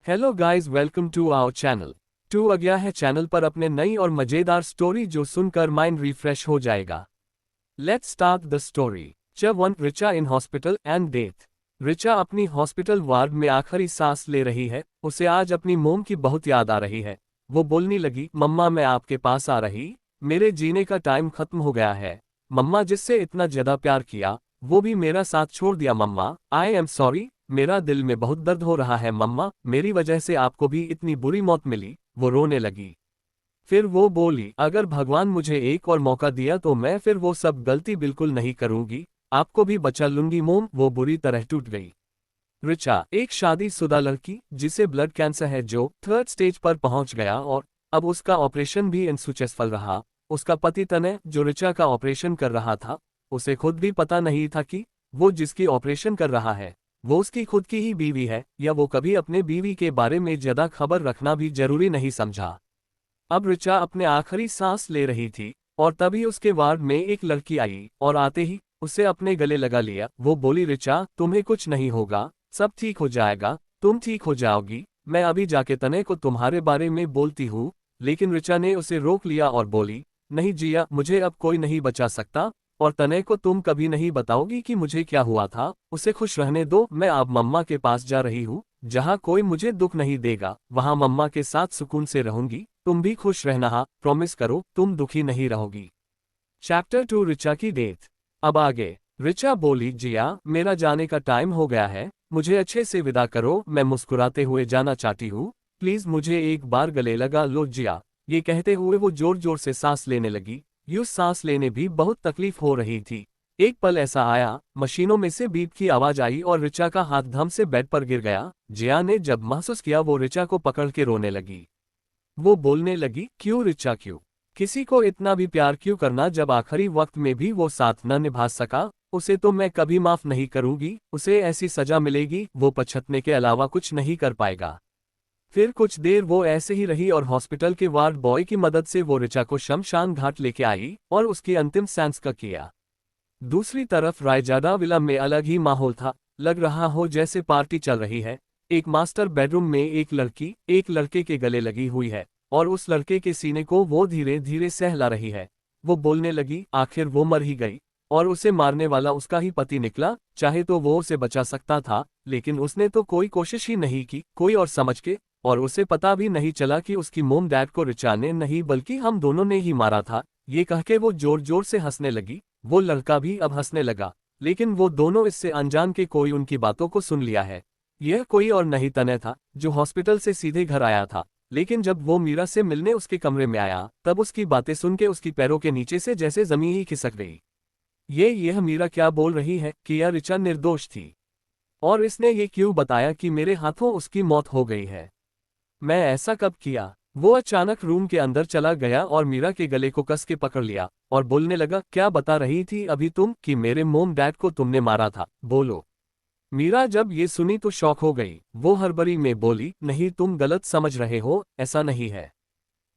Hello guys, welcome to our channel. टू आ गया है चैनल पर अपने नई और मजेदार स्टोरी जो सुनकर माइंड रिफ्रेश हो जाएगा। Let's start the story. Chapter 1, Richa in hospital and death. Richa अपनी हॉस्पिटल वार्ड में आखिरी सांस ले रही है। उसे आज अपनी मोम की बहुत याद आ रही है। वो बोलने लगी, मम्मा मैं आपके पास आ रही, मेरे जीने का टाइम खत्म हो गया है। मम्मा जिससे इतना ज्यादा प्यार किया वो भी मेरा साथ छोड़ दिया। मम्मा आई एम सॉरी, मेरा दिल में बहुत दर्द हो रहा है मम्मा, मेरी वजह से आपको भी इतनी बुरी मौत मिली। वो रोने लगी। फिर वो बोली, अगर भगवान मुझे एक और मौका दिया तो मैं फिर वो सब गलती बिल्कुल नहीं करूंगी, आपको भी बचा लूंगी। मोम वो बुरी तरह टूट गई। रिचा एक शादीशुदा लड़की जिसे ब्लड कैंसर है, जो 3rd स्टेज पर पहुंच गया और अब उसका ऑपरेशन भी अनसक्सेसफुल रहा। उसका पति तनय जो रिचा का ऑपरेशन कर रहा था, उसे खुद भी पता नहीं था कि वो जिसकी ऑपरेशन कर रहा है वो उसकी खुद की ही बीवी है, या वो कभी अपने बीवी के बारे में ज्यादा खबर रखना भी जरूरी नहीं समझा। अब रिचा अपने आखिरी सांस ले रही थी और तभी उसके वार्ड में एक लड़की आई और आते ही उसे अपने गले लगा लिया। वो बोली, रिचा तुम्हें कुछ नहीं होगा, सब ठीक हो जाएगा, तुम ठीक हो जाओगी, मैं अभी जाके तने को तुम्हारे बारे में बोलती हूँ। लेकिन रिचा ने उसे रोक लिया और बोली, नहीं जिया, मुझे अब कोई नहीं बचा सकता और तने को तुम कभी नहीं बताओगी कि मुझे क्या हुआ था। उसे खुश रहने दो, मैं अब मम्मा के पास जा रही हूँ, जहाँ कोई मुझे दुख नहीं देगा, वहाँ मम्मा के साथ सुकून से रहूंगी। तुम भी खुश रहना, हाँ प्रॉमिस करो तुम दुखी नहीं रहोगी। चैप्टर 2, रिचा की डेथ। अब आगे। रिचा बोली, जिया मेरा जाने का टाइम हो गया है, मुझे अच्छे से विदा करो, मैं मुस्कुराते हुए जाना चाहती हूँ, प्लीज मुझे एक बार गले लगा लो जिया। ये कहते हुए वो जोर जोर से सांस लेने लगी। यूं सांस लेने भी बहुत तकलीफ हो रही थी। एक पल ऐसा आया, मशीनों में से बीप की आवाज आई और रिचा का हाथ धम से बेड पर गिर गया। जिया ने जब महसूस किया वो रिचा को पकड़ के रोने लगी। वो बोलने लगी, क्यों रिचा क्यों, किसी को इतना भी प्यार क्यों करना जब आखिरी वक्त में भी वो साथ न निभा सका। उसे तो मैं कभी माफ नहीं करूंगी, उसे ऐसी सजा मिलेगी वो पछतने के अलावा कुछ नहीं कर पाएगा। फिर कुछ देर वो ऐसे ही रही और हॉस्पिटल के वार्ड बॉय की मदद से वो रिचा को शमशान घाट लेके आई और उसकी अंतिम संस्कार किया। दूसरी तरफ रायजादा विला में अलग ही माहौल था, लग रहा हो जैसे पार्टी चल रही है। एक मास्टर बेडरूम में एक लड़की एक लड़के के गले लगी हुई है और उस लड़के के सीने को वो धीरे धीरे सहला रही है। वो बोलने लगी, आखिर वो मर ही गई और उसे मारने वाला उसका ही पति निकला। चाहे तो वो उसे बचा सकता था, लेकिन उसने तो कोई कोशिश ही नहीं की कोई और समझ के, और उसे पता भी नहीं चला कि उसकी मोम डैड को रिचा ने नहीं बल्कि हम दोनों ने ही मारा था। ये कह के वो जोर जोर से हंसने लगी। वो लड़का भी अब हंसने लगा, लेकिन वो दोनों इससे अनजान के कोई उनकी बातों को सुन लिया है। यह कोई और नहीं तनय था, जो हॉस्पिटल से सीधे घर आया था। लेकिन जब वो मीरा से मिलने उसके कमरे में आया तब उसकी बातें सुन के उसकी पैरों के नीचे से जैसे जमीन ही खिसक गई। यह मीरा क्या बोल रही है कि यह रिचा निर्दोष थी, और इसने ये क्यों बताया कि मेरे हाथों उसकी मौत हो गई है। मैं ऐसा कब किया। वो अचानक रूम के अंदर चला गया और मीरा के गले को कस के पकड़ लिया और बोलने लगा, क्या बता रही थी अभी तुम कि मेरे मोम डैड को तुमने मारा था, बोलो। मीरा जब ये सुनी तो शॉक हो गई। वो हड़बड़ी में बोली, नहीं तुम गलत समझ रहे हो, ऐसा नहीं है।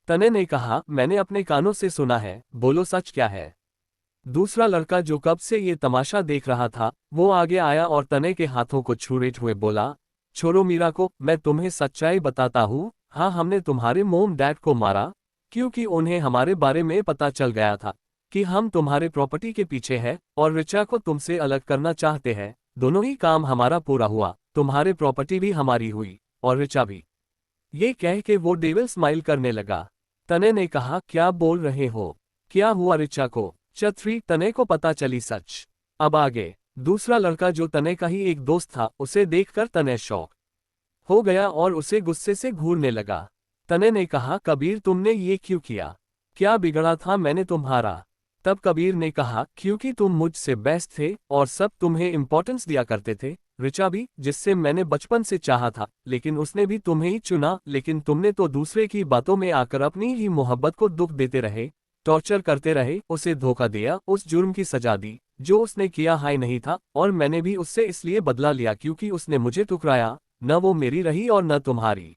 तने ने कहा, मैंने अपने कानों से सुना है, बोलो सच क्या है। दूसरा लड़का जो कब से ये तमाशा देख रहा था वो आगे आया और तने के हाथों को छुए हुए बोला, छोड़ो मीरा को, मैं तुम्हें सच्चाई बताता हूँ। हाँ हमने तुम्हारे मोम डैड को मारा, क्योंकि उन्हें हमारे बारे में पता चल गया था कि हम तुम्हारे प्रॉपर्टी के पीछे हैं और रिचा को तुमसे अलग करना चाहते हैं। दोनों ही काम हमारा पूरा हुआ, तुम्हारे प्रॉपर्टी भी हमारी हुई और रिचा भी। ये कह के वो डेविल स्माइल करने लगा। तने ने कहा, क्या बोल रहे हो, क्या हुआ रिचा को। चैप्टर 3, तने को पता चली सच। अब आगे। दूसरा लड़का जो तने का ही एक दोस्त था, उसे देखकर तने शॉक हो गया और उसे गुस्से से घूरने लगा। तने ने कहा, कबीर तुमने ये क्यों किया, क्या बिगड़ा था मैंने तुम्हारा। तब कबीर ने कहा, क्योंकि तुम मुझसे बेस्ट थे और सब तुम्हें इंपॉर्टेंस दिया करते थे। रिचा भी, जिससे मैंने बचपन से चाहा था, लेकिन उसने भी तुम्हें ही चुना, लेकिन तुमने तो दूसरे की बातों में आकर अपनी ही मोहब्बत को दुख देते रहे, टॉर्चर करते रहे, उसे धोखा दिया, उस जुर्म की सजा दी जो उसने किया हाय नहीं था, और मैंने भी उससे इसलिए बदला लिया क्योंकि उसने मुझे ठुकराया, न वो मेरी रही और न तुम्हारी।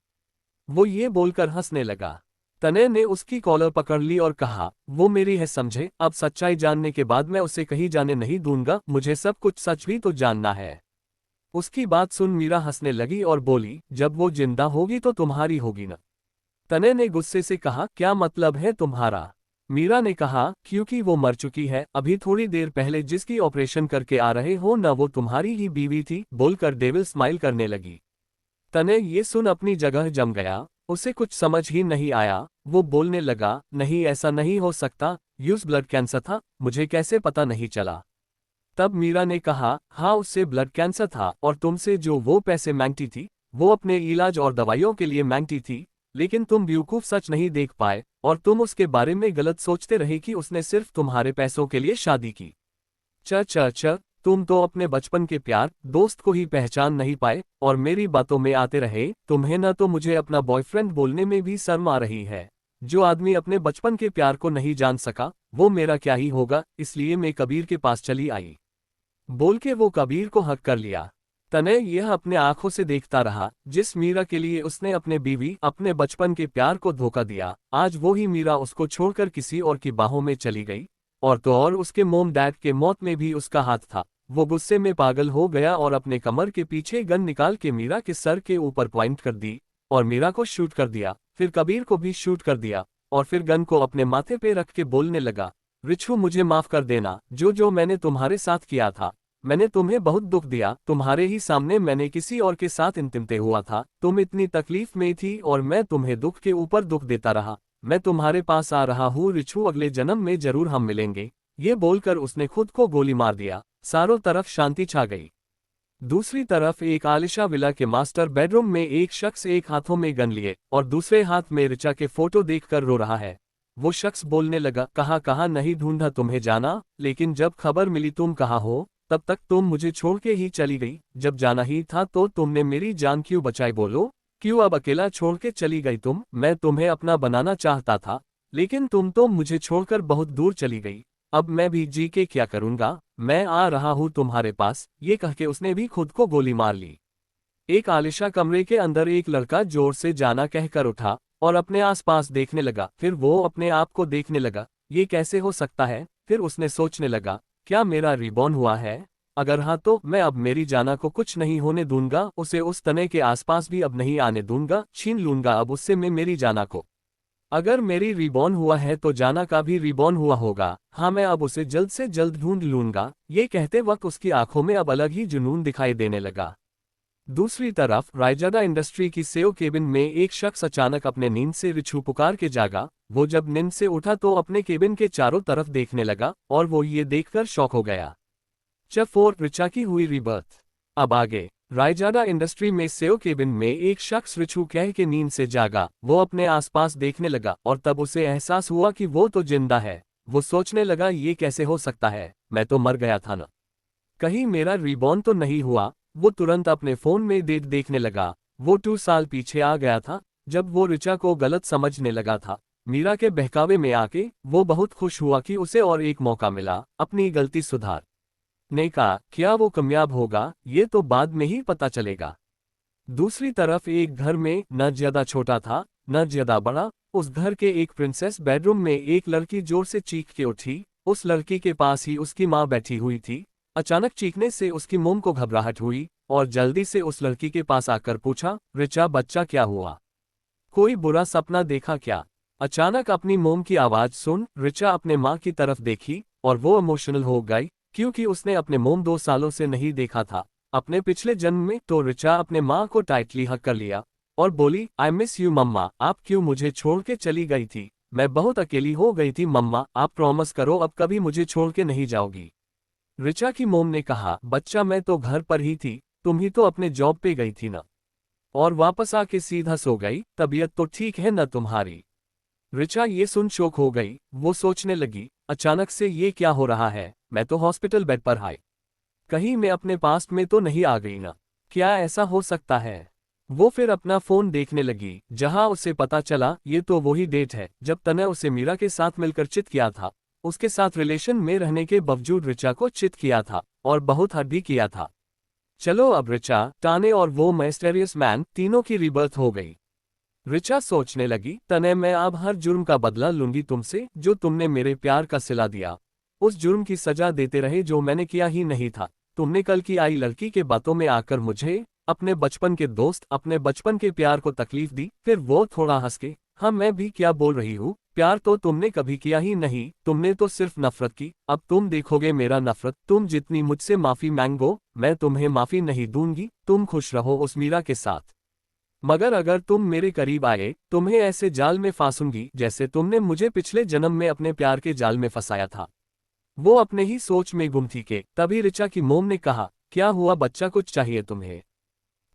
वो ये बोलकर हंसने लगा। तने ने उसकी कॉलर पकड़ ली और कहा, वो मेरी है समझे, अब सच्चाई जानने के बाद मैं उसे कहीं जाने नहीं दूंगा, मुझे सब कुछ सच भी तो जानना है। उसकी बात सुन मीरा हंसने लगी और बोली, जब वो जिंदा होगी तो तुम्हारी होगी ना। तने ने गुस्से से कहा, क्या मतलब है तुम्हारा? मीरा ने कहा, क्योंकि वो मर चुकी है, अभी थोड़ी देर पहले जिसकी ऑपरेशन करके आ रहे हो न वो तुम्हारी ही बीवी थी, बोलकर डेविल स्माइल करने लगी। तने ये सुन अपनी जगह जम गया, उसे कुछ समझ ही नहीं आया। वो बोलने लगा, नहीं ऐसा नहीं हो सकता, यूज ब्लड कैंसर था, मुझे कैसे पता नहीं चला। तब मीरा ने कहा, हाँ उससे ब्लड कैंसर था और तुमसे जो वो पैसे मांगती थी वो अपने इलाज और दवाइयों के लिए मांगती थी, लेकिन तुम बेवकूफ सच नहीं देख पाए और तुम उसके बारे में गलत सोचते रहे कि उसने सिर्फ तुम्हारे पैसों के लिए शादी की। च च च तुम तो अपने बचपन के प्यार दोस्त को ही पहचान नहीं पाए और मेरी बातों में आते रहे। तुम्हें न तो मुझे अपना बॉयफ्रेंड बोलने में भी शर्म आ रही है। जो आदमी अपने बचपन के प्यार को नहीं जान सका वो मेरा क्या ही होगा, इसलिए मैं कबीर के पास चली आई। बोल के वो कबीर को हक कर लिया। तनय यह अपने आंखों से देखता रहा, जिस मीरा के लिए उसने अपने बीवी अपने बचपन के प्यार को धोखा दिया, आज वो ही मीरा उसको छोड़कर किसी और की बाहों में चली गई। और तो और उसके मोम डैड के मौत में भी उसका हाथ था। वो गुस्से में पागल हो गया और अपने कमर के पीछे गन निकाल के मीरा के सर के ऊपर पॉइंट कर दी और मीरा को शूट कर दिया, फिर कबीर को भी शूट कर दिया और फिर गन को अपने माथे पे रख के बोलने लगा, रिछू मुझे माफ कर देना, जो मैंने तुम्हारे साथ किया था। मैंने तुम्हें बहुत दुख दिया, तुम्हारे ही सामने मैंने किसी और के साथ इंतिमते हुआ था, तुम इतनी तकलीफ में थी और मैं तुम्हें दुख के ऊपर दुख देता रहा। मैं तुम्हारे पास आ रहा हूँ रिछू, अगले जन्म में जरूर हम मिलेंगे। ये बोलकर उसने खुद को गोली मार दिया। चारों तरफ शांति छा गई। दूसरी तरफ एक आलिशा विला के मास्टर बेडरूम में एक शख्स एक हाथों में गन लिए और दूसरे हाथ में ऋचा के फोटो देखकर रो रहा है। वो शख्स बोलने लगा, कहाँ कहाँ नहीं ढूंढा तुम्हें जाना, लेकिन जब खबर मिली तुम कहाँ हो तब तक तुम मुझे छोड़ के ही चली गई। जब जाना ही था तो तुमने मेरी जान क्यों बचाई, बोलो क्यों अब अकेला छोड़ के चली गई तुम? मैं तुम्हें अपना बनाना चाहता था लेकिन तुम तो मुझे छोड़कर बहुत दूर चली गई। अब मैं भी जी के क्या करूंगा, मैं आ रहा हूं तुम्हारे पास। ये कह के उसने भी खुद को गोली मार ली। एक आलिशा कमरे के अंदर एक लड़का जोर से जाना कहकर उठा और अपने आसपास देखने लगा। फिर वो अपने आप को देखने लगा, ये कैसे हो सकता है? फिर उसने सोचने लगा, क्या मेरा रिबॉर्न हुआ है? अगर हाँ तो मैं अब मेरी जाना को कुछ नहीं होने दूंगा, उसे उस तने के आसपास भी अब नहीं आने दूंगा, छीन लूंगा अब उससे मैं मेरी जाना को। अगर मेरी रिबॉर्न हुआ है तो जाना का भी रिबॉर्न हुआ होगा। हाँ मैं अब उसे जल्द से जल्द ढूंढ लूंगा। ये कहते वक्त उसकी आंखों में अब अलग ही जुनून दिखाई देने लगा। दूसरी तरफ रायजादा इंडस्ट्री की सेव केबिन में एक शख्स अचानक अपने नींद से रिछू पुकार के जागा। वो जब नींद से उठा तो अपने केबिन के चारों तरफ देखने लगा और वो ये देखकर शॉक हो गया। चैप्टर 4 रिचा की हुई रिबर्थ। अब आगे रायजादा इंडस्ट्री में सेव केबिन में एक शख्स रिछू कह के नींद से जागा। वो अपने आसपास देखने लगा और तब उसे एहसास हुआ कि वो तो जिंदा है। वो सोचने लगा, ये कैसे हो सकता है, मैं तो मर गया था ना, कहीं मेरा रिबॉर्न तो नहीं हुआ। वो तुरंत अपने फोन में डेट देखने लगा। वो 2 साल पीछे आ गया था जब वो रिचा को गलत समझने लगा था। मीरा के बहकावे में आके वो बहुत खुश हुआ कि उसे और एक मौका मिला अपनी गलती सुधार ने का। क्या वो कामयाब होगा ये तो बाद में ही पता चलेगा। दूसरी तरफ एक घर में न ज्यादा छोटा था न ज्यादा बड़ा, उस घर के एक प्रिंसेस बेडरूम में एक लड़की जोर से चीख के उठी। उस लड़की के पास ही उसकी माँ बैठी हुई थी। अचानक चीखने से उसकी मोम को घबराहट हुई और जल्दी से उस लड़की के पास आकर पूछा, रिचा बच्चा क्या हुआ, कोई बुरा सपना देखा क्या? अचानक अपनी मोम की आवाज सुन रिचा अपने माँ की तरफ देखी और वो इमोशनल हो गई क्योंकि उसने अपने मोम 2 सालों से नहीं देखा था अपने पिछले जन्म में। तो रिचा अपने माँ को टाइटली हक कर लिया और बोली, आई मिस यू मम्मा, आप क्यों मुझे छोड़ के चली गई थी? मैं बहुत अकेली हो गई थी मम्मा, आप प्रॉमिस करो अब कभी मुझे छोड़ के नहीं जाओगी। रिचा की मोम ने कहा, बच्चा मैं तो घर पर ही थी, तुम ही तो अपने जॉब पे गई थी ना, और वापस आके सीधा सो गई, तबीयत तो ठीक है ना तुम्हारी? रिचा ये सुन शौक हो गई। वो सोचने लगी, अचानक से ये क्या हो रहा है, मैं तो हॉस्पिटल बेड पर हाई, कहीं मैं अपने पास्ट में तो नहीं आ गई ना, क्या ऐसा हो सकता है? वो फिर अपना फोन देखने लगी जहां उसे पता चला ये तो वही डेट है जब तने उसे मीरा के साथ मिलकर चिट किया था। उसके साथ रिलेशन में रहने के बावजूद रिचा को चिट किया था और बहुत हद भी किया था। चलो अब रिचा, ताने और वो मिस्टीरियस मैन तीनों की रिबर्थ हो गई। रिचा सोचने लगी, तने मैं अब हर जुर्म का बदला लूंगी तुमसे, जो तुमने मेरे प्यार का सिला दिया। उस जुर्म की सजा देते रहे जो मैंने किया ही नहीं था। तुमने कल की आई लड़की के बातों में आकर मुझे, अपने बचपन के दोस्त, अपने बचपन के प्यार को तकलीफ दी। फिर वो थोड़ा हंस के, हाँ मैं भी क्या बोल रही हूँ, प्यार तो तुमने कभी किया ही नहीं, तुमने तो सिर्फ नफरत की। अब तुम देखोगे मेरा नफरत, तुम जितनी मुझसे माफी मांगो मैं तुम्हें माफी नहीं दूंगी। तुम खुश रहो उस मीरा के साथ, मगर अगर तुम मेरे करीब आए तुम्हें ऐसे जाल में फांसूंगी जैसे तुमने मुझे पिछले जन्म में अपने प्यार के जाल में फंसाया था। वो अपने ही सोच में गुम थी कि तभी ऋचा की मोम ने कहा, क्या हुआ बच्चा, कुछ चाहिए तुम्हें,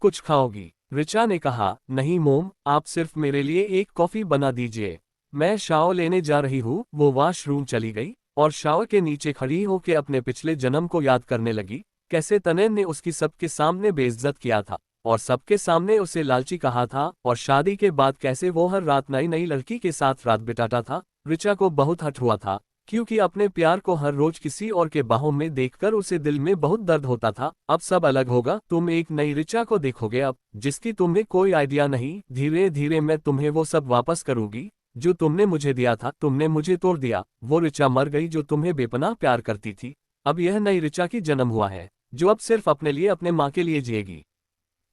कुछ खाओगी? ऋचा ने कहा, नहीं मोम, आप सिर्फ मेरे लिए एक कॉफी बना दीजिए, मैं शावर लेने जा रही हूँ। वो वॉशरूम चली गई और शावर के नीचे खड़ी होकर अपने पिछले जन्म को याद करने लगी, कैसे तनैन ने उसकी सबके सामने बेइज्जत किया था और सबके सामने उसे लालची कहा था, और शादी के बाद कैसे वो हर रात नई नई लड़की के साथ रात बिताता था। ऋचा को बहुत हर्ट हुआ था, क्योंकि अपने प्यार को हर रोज किसी और के बाहों में देखकर उसे दिल में बहुत दर्द होता था। अब सब अलग होगा, तुम एक नई ऋचा को देखोगे अब, जिसकी तुम्हें कोई आइडिया नहीं। धीरे धीरे मैं तुम्हें वो सब वापस करूंगी जो तुमने मुझे दिया था। तुमने मुझे तोड़ दिया, वो ऋचा मर गई जो तुम्हें बेपनाह प्यार करती थी। अब यह नई ऋचा की जन्म हुआ है, जो अब सिर्फ अपने लिए, अपने माँ के लिए जिएगी।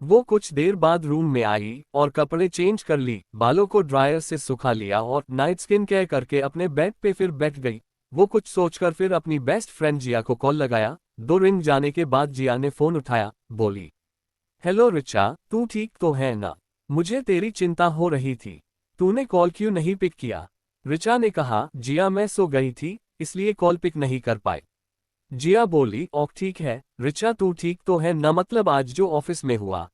वो कुछ देर बाद रूम में आई और कपड़े चेंज कर ली, बालों को ड्रायर से सुखा लिया और नाइट स्किन केयर करके अपने बेड पे फिर बैठ गई। वो कुछ सोचकर फिर अपनी बेस्ट फ्रेंड जिया को कॉल लगाया। 2 रिंग जाने के बाद जिया ने फोन उठाया, बोली, हेलो ऋचा, तू ठीक तो है ना? मुझे तेरी चिंता हो रही थी, तूने कॉल क्यों नहीं पिक किया? ऋचा ने कहा, जिया मैं सो गई थी इसलिए कॉल पिक नहीं कर पाई। जिया बोली, ओह ठीक है। ऋचा तू ठीक तो है ना, मतलब आज जो ऑफिस में हुआ?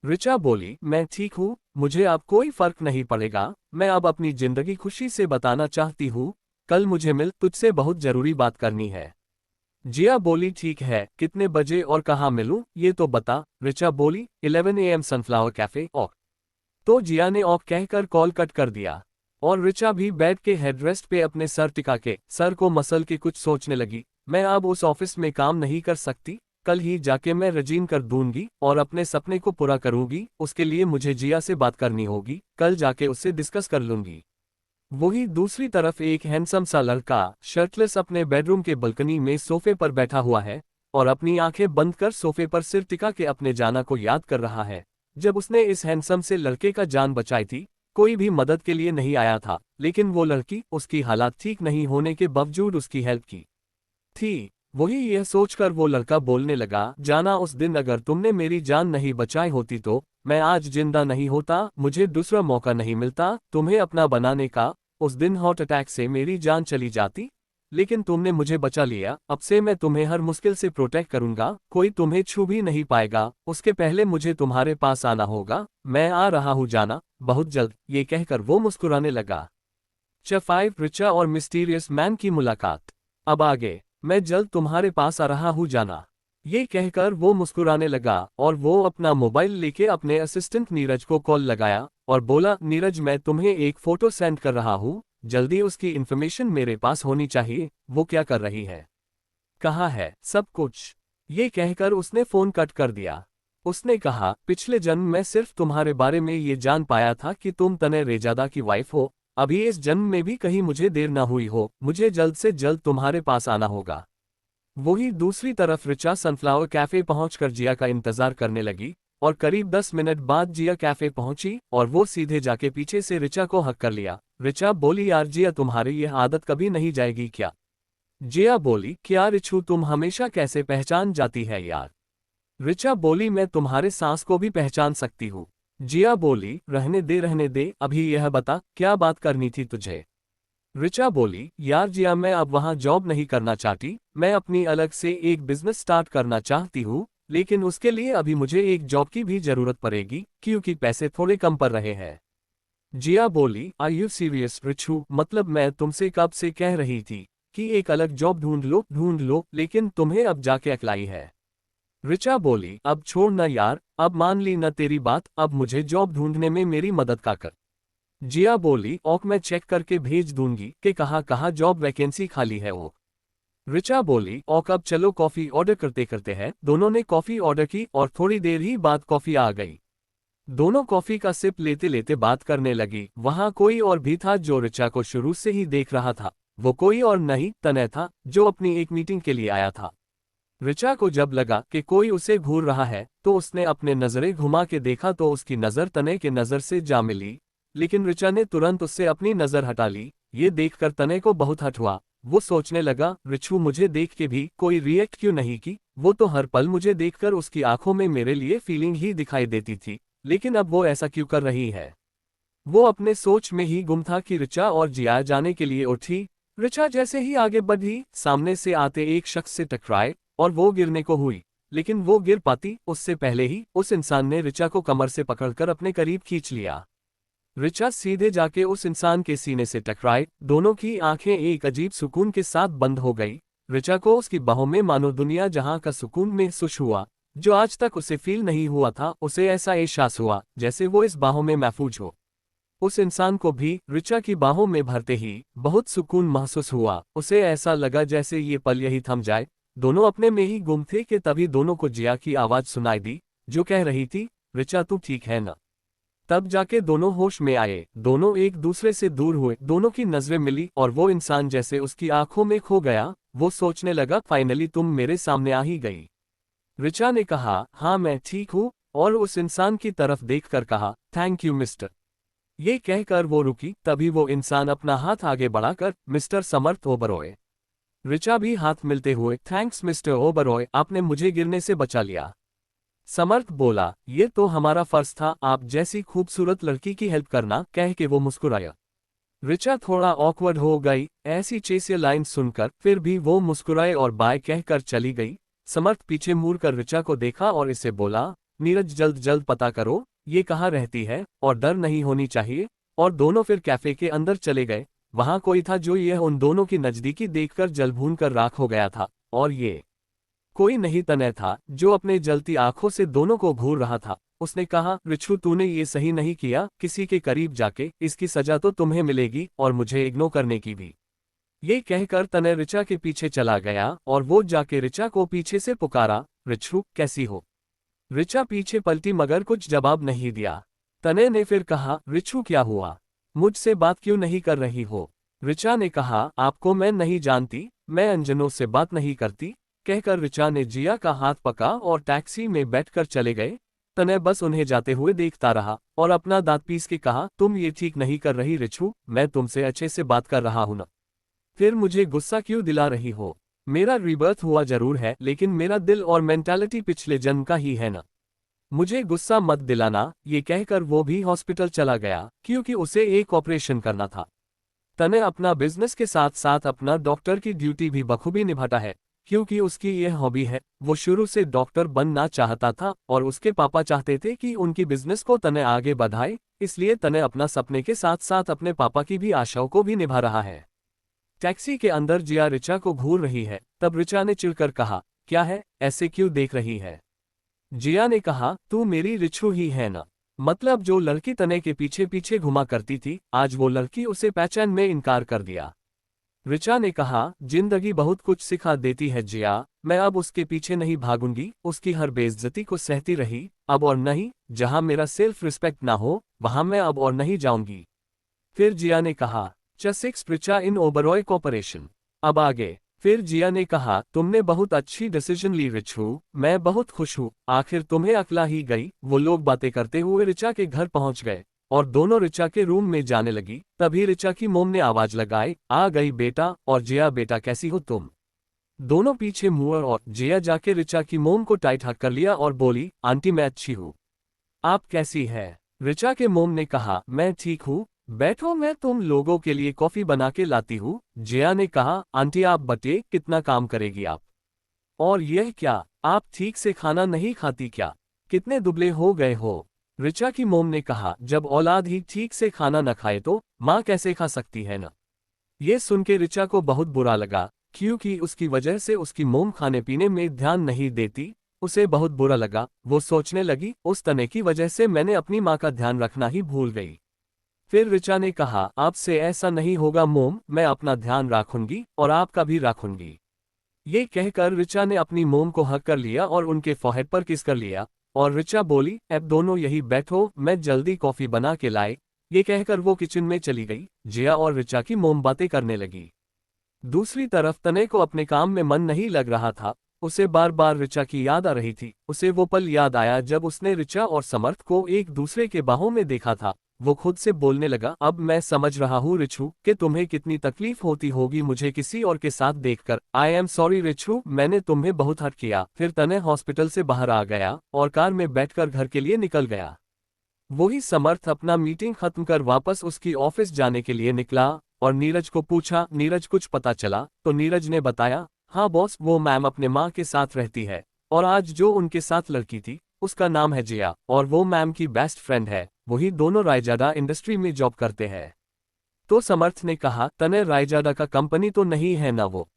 ऋचा बोली, मैं ठीक हूँ, मुझे अब कोई फर्क नहीं पड़ेगा, मैं अब अपनी जिंदगी खुशी से बताना चाहती हूँ। कल मुझे मिल, तुझसे बहुत जरूरी बात करनी है। जिया बोली, ठीक है, कितने बजे और कहाँ मिलूं ये तो बता। ऋचा बोली, 11 AM सनफ्लावर कैफे। और तो जिया ने ऑफ कहकर कॉल कट कर दिया और ऋचा भी बेड के हेडरेस्ट पे अपने सर टिका के सर को मसल के कुछ सोचने लगी। मैं अब उस ऑफिस में काम नहीं कर सकती, कल ही जाके मैं रिजीन कर दूंगी और अपने सपने को पूरा करूंगी। उसके लिए मुझे जिया से बात करनी होगी, कल जाके उससे डिस्कस कर लूंगी। वही दूसरी तरफ एक हैंडसम सा लड़का शर्टलेस अपने बेडरूम के बालकनी में सोफे पर बैठा हुआ है और अपनी आंखें बंद कर सोफे पर सिर टिका के अपने जाना को याद कर रहा है। जब उसने इस हैंडसम से लड़के का जान बचाई थी, कोई भी मदद के लिए नहीं आया था, लेकिन वो लड़की उसकी हालात ठीक नहीं होने के बावजूद उसकी हेल्प की थी। वही यह सोचकर वो लड़का बोलने लगा, जाना उस दिन अगर तुमने मेरी जान नहीं बचाई होती तो मैं आज जिंदा नहीं होता, मुझे दूसरा मौका नहीं मिलता तुम्हें अपना बनाने का। उस दिन हार्ट अटैक से मेरी जान चली जाती, लेकिन तुमने मुझे बचा लिया। अब से मैं तुम्हें हर मुश्किल से प्रोटेक्ट करूंगा, कोई तुम्हें छू भी नहीं पाएगा। उसके पहले मुझे तुम्हारे पास आना होगा, मैं आ रहा हूँ जाना, बहुत जल्द। ये कहकर वो मुस्कुराने लगा। चैप्टर 5, ऋचा और मिस्टीरियस मैन की मुलाकात। अब आगे, मैं जल्द तुम्हारे पास आ रहा हूँ जाना, ये कहकर वो मुस्कुराने लगा और वो अपना मोबाइल लेके अपने असिस्टेंट नीरज को कॉल लगाया और बोला, नीरज मैं तुम्हें एक फोटो सेंड कर रहा हूँ, जल्दी उसकी इन्फॉर्मेशन मेरे पास होनी चाहिए। वो क्या कर रही है, कहाँ है, सब कुछ। ये कहकर उसने फोन कट कर दिया। उसने कहा, पिछले जन्म में सिर्फ तुम्हारे बारे में ये जान पाया था कि तुम तने रेजादा की वाइफ हो, अभी इस जन्म में भी कहीं मुझे देर ना हुई हो, मुझे जल्द से जल्द तुम्हारे पास आना होगा। वही दूसरी तरफ ऋचा सनफ्लावर कैफे पहुंचकर जिया का इंतजार करने लगी और करीब 10 मिनट बाद जिया कैफे पहुंची और वो सीधे जाके पीछे से ऋचा को हक कर लिया। ऋचा बोली, यार जिया तुम्हारी यह आदत कभी नहीं जाएगी क्या? जिया बोली, क्या रिछू तुम हमेशा कैसे पहचान जाती है यार? ऋचा बोली, मैं तुम्हारे सांस को भी पहचान सकती हूँ। जिया बोली, रहने दे, अभी यह बता क्या बात करनी थी तुझे? ऋचा बोली, यार जिया मैं अब वहाँ जॉब नहीं करना चाहती, मैं अपनी अलग से एक बिजनेस स्टार्ट करना चाहती हूँ, लेकिन उसके लिए अभी मुझे एक जॉब की भी जरूरत पड़ेगी क्योंकि पैसे थोड़े कम पड़ रहे हैं। जिया बोली, आर यू सीरियस रिछू, मतलब मैं तुमसे कब से कह रही थी कि एक अलग जॉब ढूंढ लो, लेकिन तुम्हें अब जाके अकलाई है। ऋचा बोली, अब छोड़ ना यार, अब मान ली ना तेरी बात, अब मुझे जॉब ढूंढने में मेरी मदद का कर। जिया बोली, ओक मैं चेक करके भेज दूंगी कि कहाँ जॉब वैकेंसी खाली है वो। ऋचा बोली, ओक अब चलो कॉफी ऑर्डर करते हैं। दोनों ने कॉफी ऑर्डर की और थोड़ी देर ही बाद कॉफी आ गई। दोनों कॉफी का सिप लेते लेते बात करने लगी। वहां कोई और भी था जो ऋचा को शुरू से ही देख रहा था, वो कोई और नहीं तनय था जो अपनी एक मीटिंग के लिए आया था। ऋचा को जब लगा कि कोई उसे घूर रहा है तो उसने अपने नजरें घुमा के देखा तो उसकी नजर तने के नजर से जा मिली, लेकिन ऋचा ने तुरंत उससे अपनी नजर हटा ली। ये देखकर तने को बहुत हर्ट हुआ। वो सोचने लगा, ऋछु मुझे देख के भी कोई रिएक्ट क्यों नहीं की, वो तो हर पल मुझे देखकर उसकी आंखों में मेरे लिए फीलिंग ही दिखाई देती थी, लेकिन अब वो ऐसा क्यों कर रही है। वो अपने सोच में ही गुम था कि ऋचा और जिया जाने के लिए उठी। ऋचा जैसे ही आगे बढ़ी, सामने से आते एक शख्स से टकराए और वो गिरने को हुई, लेकिन वो गिर पाती उससे पहले ही उस इंसान ने ऋचा को कमर से पकड़कर अपने करीब खींच लिया। ऋचा सीधे जाके उस इंसान के सीने से टकराए, दोनों की आंखें एक अजीब सुकून के साथ बंद हो गई। ऋचा को उसकी बाहों में मानो दुनिया जहां का सुकून महसूस हुआ, जो आज तक उसे फील नहीं हुआ था। उसे ऐसा एहसास हुआ जैसे वो इस बाहों में महफूज हो। उस इंसान को भी ऋचा की बाहों में भरते ही बहुत सुकून महसूस हुआ। उसे ऐसा लगा जैसे ये पल यही थम जाए। दोनों अपने में ही गुम थे कि तभी दोनों को जिया की आवाज सुनाई दी, जो कह रही थी, ऋचा तू ठीक है ना। तब जाके दोनों होश में आए। दोनों एक दूसरे से दूर हुए, दोनों की नजरें मिली और वो इंसान जैसे उसकी आंखों में खो गया। वो सोचने लगा, फाइनली तुम मेरे सामने आ ही गई। ऋचा ने कहा, हाँ मैं ठीक हूँ, और उस इंसान की तरफ देखकर कहा, थैंक यू मिस्टर। ये कहकर वो रुकी, तभी वो इंसान अपना हाथ आगे बढ़ाकर, मिस्टर समर्थ ओबरॉय। ऋचा भी हाथ मिलते हुए, थैंक्स मिस्टर ओबरॉय, आपने मुझे गिरने से बचा लिया। समर्थ बोला, ये तो हमारा फर्ज था, आप जैसी खूबसूरत लड़की की हेल्प करना, कह के वो मुस्कुराया। ऋचा थोड़ा ऑकवर्ड हो गई ऐसी चेसिया लाइन सुनकर, फिर भी वो मुस्कुराए और बाय कहकर चली गई। समर्थ पीछे मुड़कर ऋचा को देखा और इसे बोला, नीरज जल्द जल्द पता करो ये कहाँ रहती है, और डर नहीं होनी चाहिए। और दोनों फिर कैफे के अंदर चले गए। वहां कोई था जो यह उन दोनों की नजदीकी देखकर जल भून कर राख हो गया था, और ये कोई नहीं तनय था जो अपने जलती आंखों से दोनों को घूर रहा था। उसने कहा, ऋछु तूने ये सही नहीं किया, किसी के करीब जाके, इसकी सजा तो तुम्हें मिलेगी और मुझे इग्नोर करने की भी। ये कहकर तनय ऋचा के पीछे चला गया और वो जाके ऋचा को पीछे से पुकारा, ऋछु कैसी हो। ऋचा पीछे पलटी मगर कुछ जवाब नहीं दिया। तनय ने फिर कहा, ऋछु क्या हुआ, मुझसे बात क्यों नहीं कर रही हो। ऋचा ने कहा, आपको मैं नहीं जानती, मैं अंजनों से बात नहीं करती। कहकर ऋचा ने जिया का हाथ पका और टैक्सी में बैठकर चले गए। तनय बस उन्हें जाते हुए देखता रहा और अपना दांत पीस के कहा, तुम ये ठीक नहीं कर रही ऋछु, मैं तुमसे अच्छे से बात कर रहा हूं ना, फिर मुझे गुस्सा क्यों दिला रही हो। मेरा रीबर्थ हुआ जरूर है, लेकिन मेरा दिल और मेंटालिटी पिछले जन्म का ही है ना, मुझे गुस्सा मत दिलाना। ये कहकर वो भी हॉस्पिटल चला गया, क्योंकि उसे एक ऑपरेशन करना था। तनय अपना बिजनेस के साथ साथ अपना डॉक्टर की ड्यूटी भी बखूबी निभाता है, क्योंकि उसकी यह हॉबी है। वो शुरू से डॉक्टर बनना चाहता था और उसके पापा चाहते थे कि उनकी बिजनेस को तनय आगे बढ़ाए, इसलिए तनय अपना सपने के साथ साथ अपने पापा की भी आशाओं को भी निभा रहा है। टैक्सी के अंदर जिया ऋचा को घूर रही है, तब ऋचा ने चिढ़कर कहा, क्या है, ऐसे क्यों देख रही है। जिया ने कहा, तू मेरी ऋछु ही है ना, मतलब जो लड़की तनय के पीछे पीछे घुमा करती थी, आज वो लड़की उसे पहचान में इनकार कर दिया। ऋचा ने कहा, जिंदगी बहुत कुछ सिखा देती है जिया, मैं अब उसके पीछे नहीं भागूंगी, उसकी हर बेइज्जती को सहती रही, अब और नहीं, जहां मेरा सेल्फ रिस्पेक्ट ना हो वहां मैं अब और नहीं जाऊंगी। फिर जिया ने कहा, चसिक्स ऋचा इन ओबरॉय कॉर्पोरेशन। अब आगे। फिर जिया ने कहा, तुमने बहुत अच्छी डिसीजन ली ऋछु, मैं बहुत खुश हूँ, आखिर तुम्हें अकला ही गई। वो लोग बातें करते हुए ऋचा के घर पहुंच गए और दोनों ऋचा के रूम में जाने लगी। तभी ऋचा की मोम ने आवाज लगाई, आ गई बेटा। और जिया, बेटा कैसी हो तुम। दोनों पीछे मुड़ और जिया जाके ऋचा की मोम को टाइट हक कर लिया और बोली, आंटी मैं अच्छी हूँ, आप कैसी है। ऋचा के मोम ने कहा, मैं ठीक हूँ, बैठो मैं तुम लोगों के लिए कॉफी बना के लाती हूँ। जिया ने कहा, आंटी आप बताइए कितना काम करेगी आप, और यह क्या, आप ठीक से खाना नहीं खाती क्या, कितने दुबले हो गए हो। ऋचा की मोम ने कहा, जब औलाद ही ठीक से खाना न खाए तो माँ कैसे खा सकती है ना। ये सुन के ऋचा को बहुत बुरा लगा, क्योंकि उसकी वजह से उसकी मोम खाने पीने में ध्यान नहीं देती। उसे बहुत बुरा लगा। वो सोचने लगी, उस तने की वजह से मैंने अपनी माँ का ध्यान रखना ही भूल गई। फिर ऋचा ने कहा, आपसे ऐसा नहीं होगा मोम, मैं अपना ध्यान रखूंगी और आपका भी रखूंगी। ये कहकर ऋचा ने अपनी मोम को हक कर लिया और उनके फोरहेड पर किस कर लिया। और ऋचा बोली, अब दोनों यही बैठो, मैं जल्दी कॉफी बना के लाई। ये कहकर वो किचन में चली गई। जिया और ऋचा की मोम बातें करने लगी। दूसरी तरफ तने को अपने काम में मन नहीं लग रहा था। उसे बार बार ऋचा की याद आ रही थी। उसे वो पल याद आया जब उसने ऋचा और समर्थ को एक दूसरे के बाहों में देखा था। वो खुद से बोलने लगा, अब मैं समझ रहा हूँ रिचू कि तुम्हें कितनी तकलीफ होती होगी मुझे किसी और के साथ देखकर। आई एम सॉरी रिचू, मैंने तुम्हें बहुत हर्ट किया। फिर तने हॉस्पिटल से बाहर आ गया और कार में बैठकर घर के लिए निकल गया। वही समर्थ अपना मीटिंग खत्म कर वापस उसकी ऑफिस जाने के लिए निकला और नीरज को पूछा, नीरज कुछ पता चला? तो नीरज ने बताया, हाँ बॉस, वो मैम अपने माँ के साथ रहती है और आज जो उनके साथ लड़की थी उसका नाम है जिया और वो मैम की बेस्ट फ्रेंड है। वही दोनों रायजादा इंडस्ट्री में जॉब करते हैं। तो समर्थ ने कहा, तने रायजादा का कंपनी तो नहीं है ना वो?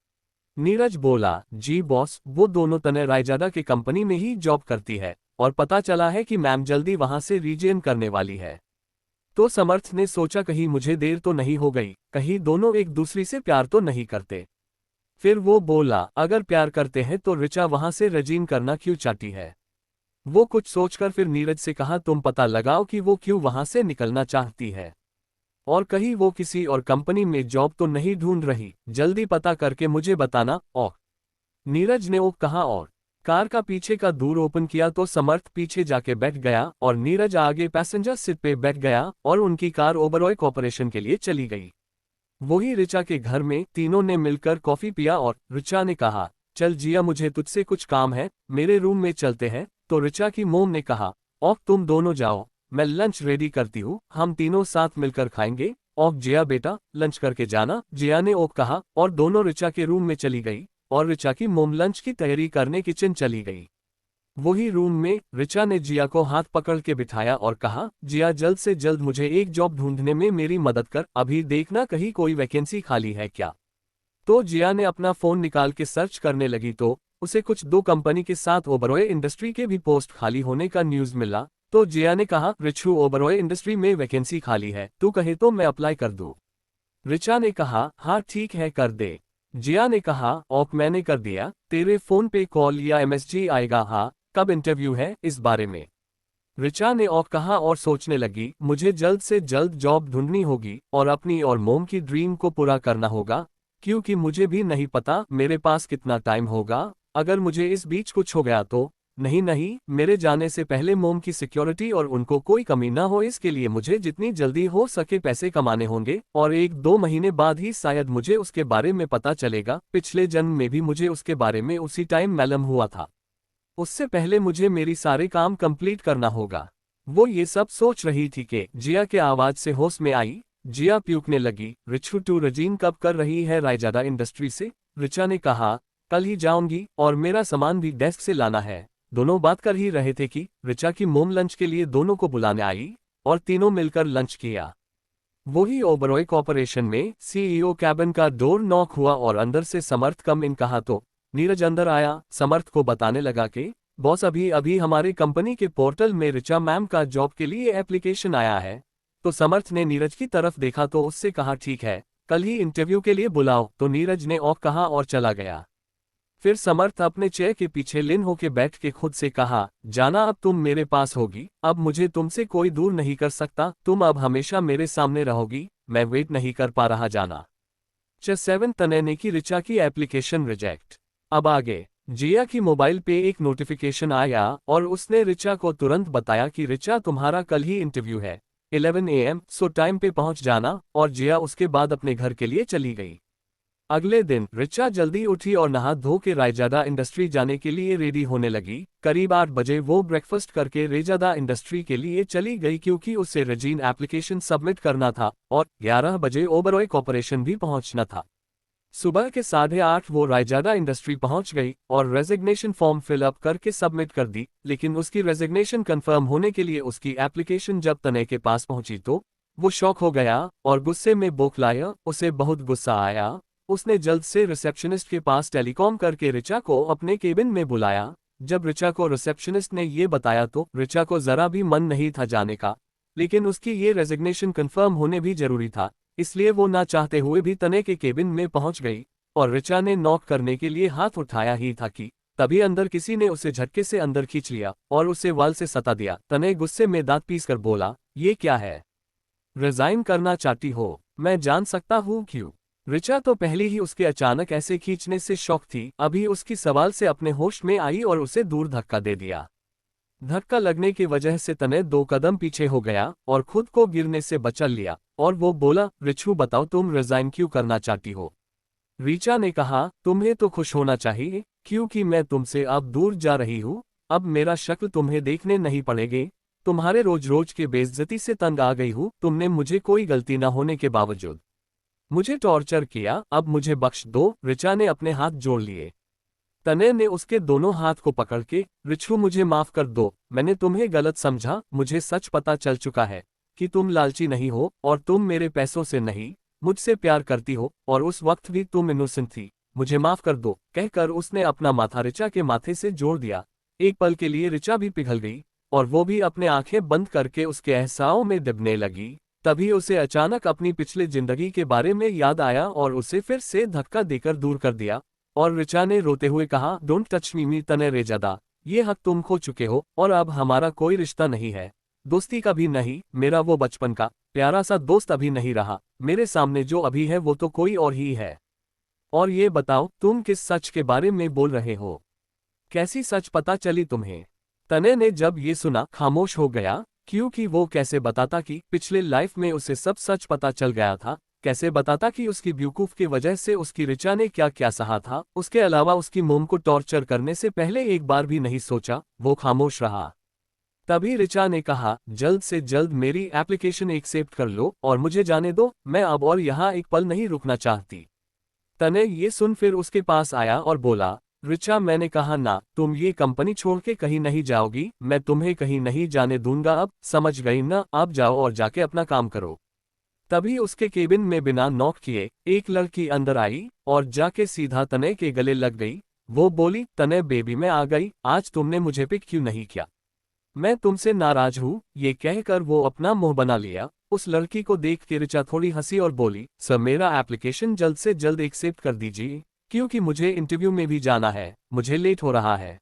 नीरज बोला, जी बॉस, वो दोनों तने रायजादा के कंपनी में ही जॉब करती है और पता चला है कि मैम जल्दी वहां से रीजन करने वाली है। तो समर्थ ने सोचा कहीं मुझे देर तो नहीं हो गई, कहीं दोनों एक दूसरे से प्यार तो नहीं करते। फिर वो बोला, अगर प्यार करते हैं तो ऋचा वहां से रजीन करना क्यों चाहती है? वो कुछ सोचकर फिर नीरज से कहा, तुम पता लगाओ कि वो क्यों वहां से निकलना चाहती है और कहीं वो किसी और कंपनी में जॉब तो नहीं ढूंढ रही। जल्दी पता करके मुझे बताना। और नीरज ने वो कहा और कार का पीछे का दूर ओपन किया तो समर्थ पीछे जाके बैठ गया और नीरज आगे पैसेंजर सीट पे बैठ गया और उनकी कार ओबरॉय कॉर्पोरेशन के लिए चली गई। वही ऋचा के घर में तीनों ने मिलकर कॉफी पिया और ऋचा ने कहा, चल जिया, मुझे तुझसे कुछ काम है, मेरे रूम में चलते हैं। तो ऋचा की मोम ने कहा, और तुम दोनों जाओ, मैं लंच रेडी करती हूँ, हम तीनों साथ मिलकर खाएंगे। और जिया बेटा, लंच करके जाना, जिया ने ओक कहा और दोनों ऋचा के रूम में चली गई और ऋचा की मोम लंच की तैयारी करने किचन चली गई। वही रूम में ऋचा ने जिया को हाथ पकड़ के बिठाया और कहा, जिया जल्द से जल्द मुझे एक जॉब ढूंढने में मेरी मदद कर, अभी देखना कहीं कोई वैकेंसी खाली है क्या। तो जिया ने अपना फोन निकाल के सर्च करने लगी तो उसे कुछ दो कंपनी के साथ ओबरॉय इंडस्ट्री के भी पोस्ट खाली होने का न्यूज मिला। तो जिया ने कहा, रिचू ओबरॉय इंडस्ट्री में वैकेंसी खाली है, तू कहे तो मैं अप्लाई कर दूं। ऋचा ने कहा, हाँ ठीक है कर दे। जिया ने कहा, ओक मैंने कर दिया, तेरे फोन पे कॉल या मैसेज आएगा? हाँ, कब इंटरव्यू है इस बारे में? ऋचा ने ओक कहा और सोचने लगी, मुझे जल्द से जल्द जॉब ढूंढनी होगी और अपनी और मोम की ड्रीम को पूरा करना होगा, क्योंकि मुझे भी नहीं पता मेरे पास कितना टाइम होगा। अगर मुझे इस बीच कुछ हो गया तो नहीं नहीं, मेरे जाने से पहले मोम की सिक्योरिटी और उनको कोई कमी ना हो, इसके लिए मुझे जितनी जल्दी हो सके पैसे कमाने होंगे और 1-2 महीने बाद ही शायद मुझे उसके बारे में पता चलेगा। पिछले जन्म में भी मुझे उसके बारे में उसी टाइम मालूम हुआ था। उससे पहले मुझे मेरी सारे काम कंप्लीट करना होगा। वो ये सब सोच रही थी कि जिया के आवाज से होश में आई। जिया प्यूकने लगी। रिचू टू रजीन कब कर रही है रायजादा इंडस्ट्री से? ऋचा ने कहा, कल ही जाऊंगी और मेरा सामान भी डेस्क से लाना है। दोनों बात कर ही रहे थे कि ऋचा की मोम लंच के लिए दोनों को बुलाने आई और तीनों मिलकर लंच किया। वही ओबरॉय कॉर्पोरेशन में सीईओ कैबिन का डोर नॉक हुआ और अंदर से समर्थ कम इन कहा तो नीरज अंदर आया। समर्थ को बताने लगा कि बॉस, अभी अभी हमारे कंपनी के पोर्टल में ऋचा मैम का जॉब के लिए एप्लीकेशन आया है। तो समर्थ ने नीरज की तरफ देखा तो उससे कहा, ठीक है, कल ही इंटरव्यू के लिए बुलाओ। तो नीरज ने ओक कहा और चला गया। फिर समर्थ अपने चेयर के पीछे लिन होके बैठ के खुद से कहा, जाना अब तुम मेरे पास होगी, अब मुझे तुमसे कोई दूर नहीं कर सकता, तुम अब हमेशा मेरे सामने रहोगी, मैं वेट नहीं कर पा रहा जाना। 7 तने ने की ऋचा की एप्लीकेशन रिजेक्ट। अब आगे जिया की मोबाइल पे एक नोटिफिकेशन आया और उसने ऋचा को तुरंत बताया कि ऋचा, तुम्हारा कल ही इंटरव्यू है 11 AM, सो टाइम पे पहुंच जाना। और जिया उसके बाद अपने घर के लिए चली गई। अगले दिन ऋचा जल्दी उठी और नहा धो के रायजादा इंडस्ट्री जाने के लिए रेडी होने लगी। करीब 8 बजे वो ब्रेकफास्ट करके रायजादा इंडस्ट्री के लिए चली गई क्योंकि उसे रजीन एप्लीकेशन सबमिट करना था और 11 बजे ओबरॉय कॉर्पोरेशन भी पहुंचना था। सुबह के 8:30 वो रायजादा इंडस्ट्री पहुंच गई और रेजिग्नेशन फॉर्म फिलअप करके सबमिट कर दी। लेकिन उसकी रेजिग्नेशन कंफर्म होने के लिए उसकी एप्लीकेशन जब तने के पास पहुंची तो वो शॉक हो गया और गुस्से में बौखलाया। उसे बहुत गुस्सा आया। उसने जल्द से रिसेप्शनिस्ट के पास टेलीकॉम करके ऋचा को अपने केबिन में बुलाया। जब ऋचा को रिसेप्शनिस्ट ने ये बताया तो ऋचा को जरा भी मन नहीं था जाने का, लेकिन उसकी ये रेजिग्नेशन कंफर्म होने भी जरूरी था, इसलिए वो ना चाहते हुए भी तने के केबिन में पहुंच गई। और ऋचा ने नॉक करने के लिए हाथ उठाया ही था कि तभी अंदर किसी ने उसे झटके से अंदर खींच लिया और उसे वाल से सता दिया। तने गुस्से में दांत पीसकर बोला, ये क्या है? रिजाइन करना चाहती हो? मैं जान सकता हूँ क्यों? ऋचा तो पहले ही उसके अचानक ऐसे खींचने से शॉक थी, अभी उसकी सवाल से अपने होश में आई और उसे दूर धक्का दे दिया। धक्का लगने की वजह से तनय 2 कदम पीछे हो गया और खुद को गिरने से बचा लिया, और वो बोला, रिचू बताओ तुम रिजाइन क्यों करना चाहती हो? ऋचा ने कहा, तुम्हें तो खुश होना चाहिए, क्योंकि मैं तुमसे अब दूर जा रही हूँ। अब मेरा शक्ल तुम्हें देखने नहीं पड़ेगे। तुम्हारे रोज रोज के बेइज्जती से तंग आ गई हूँ। तुमने मुझे कोई गलती न होने के बावजूद मुझे टॉर्चर किया, अब मुझे बख्श दो। ऋचा ने अपने हाथ जोड़ लिए। तनय ने उसके दोनों हाथ को पकड़ के, रिचू मुझे माफ कर दो, मैंने तुम्हें गलत समझा। मुझे सच पता चल चुका है कि तुम लालची नहीं हो और तुम मेरे पैसों से नहीं, मुझसे प्यार करती हो, और उस वक्त भी तुम इनोसेंट थी। मुझे माफ कर दो। कहकर उसने अपना माथा ऋचा के माथे से जोड़ दिया। एक पल के लिए ऋचा भी पिघल गई और वो भी अपने आंखें बंद करके उसके एहसासों में डूबने लगी। तभी उसे अचानक अपनी पिछली जिंदगी के बारे में याद आया और उसे फिर से धक्का देकर दूर कर दिया। और ऋचा ने रोते हुए कहा, डोंट टच मी तनय रेजादा, ये हक तुम खो चुके हो और अब हमारा कोई रिश्ता नहीं है, दोस्ती का भी नहीं। मेरा वो बचपन का प्यारा सा दोस्त अभी नहीं रहा। मेरे सामने जो अभी है वो तो कोई और ही है। और ये बताओ तुम किस सच के बारे में बोल रहे हो? कैसी सच पता चली तुम्हें? तनय ने जब ये सुना खामोश हो गया, क्योंकि वो कैसे बताता कि पिछले लाइफ में उसे सब सच पता चल गया था। कैसे बताता कि उसकी बेवकूफ की वजह से उसकी ऋचा ने क्या क्या सहा था। उसके अलावा उसकी मोम को टॉर्चर करने से पहले एक बार भी नहीं सोचा। वो खामोश रहा। तभी ऋचा ने कहा, जल्द से जल्द मेरी एप्लीकेशन एक्सेप्ट कर लो और मुझे जाने दो। मैं अब और यहाँ एक पल नहीं रुकना चाहती। तनय ये सुन फिर उसके पास आया और बोला, ऋचा मैंने कहा ना, तुम ये कंपनी छोड़ के कहीं नहीं जाओगी। मैं तुम्हें कहीं नहीं जाने दूंगा। अब समझ गई ना? आप जाओ और जाके अपना काम करो। तभी उसके केबिन में बिना नॉक किए एक लड़की अंदर आई और जाके सीधा तनय के गले लग गई। वो बोली, तनय बेबी मैं आ गई। आज तुमने मुझे पिक क्यों नहीं किया? मैं तुमसे नाराज हूँ। ये कहकर वो अपना मुंह बना लिया। उस लड़की को देख के ऋचा थोड़ी हंसी और बोली, सर मेरा एप्लीकेशन जल्द से जल्द एक्सेप्ट कर दीजिए, क्योंकि मुझे इंटरव्यू में भी जाना है, मुझे लेट हो रहा है।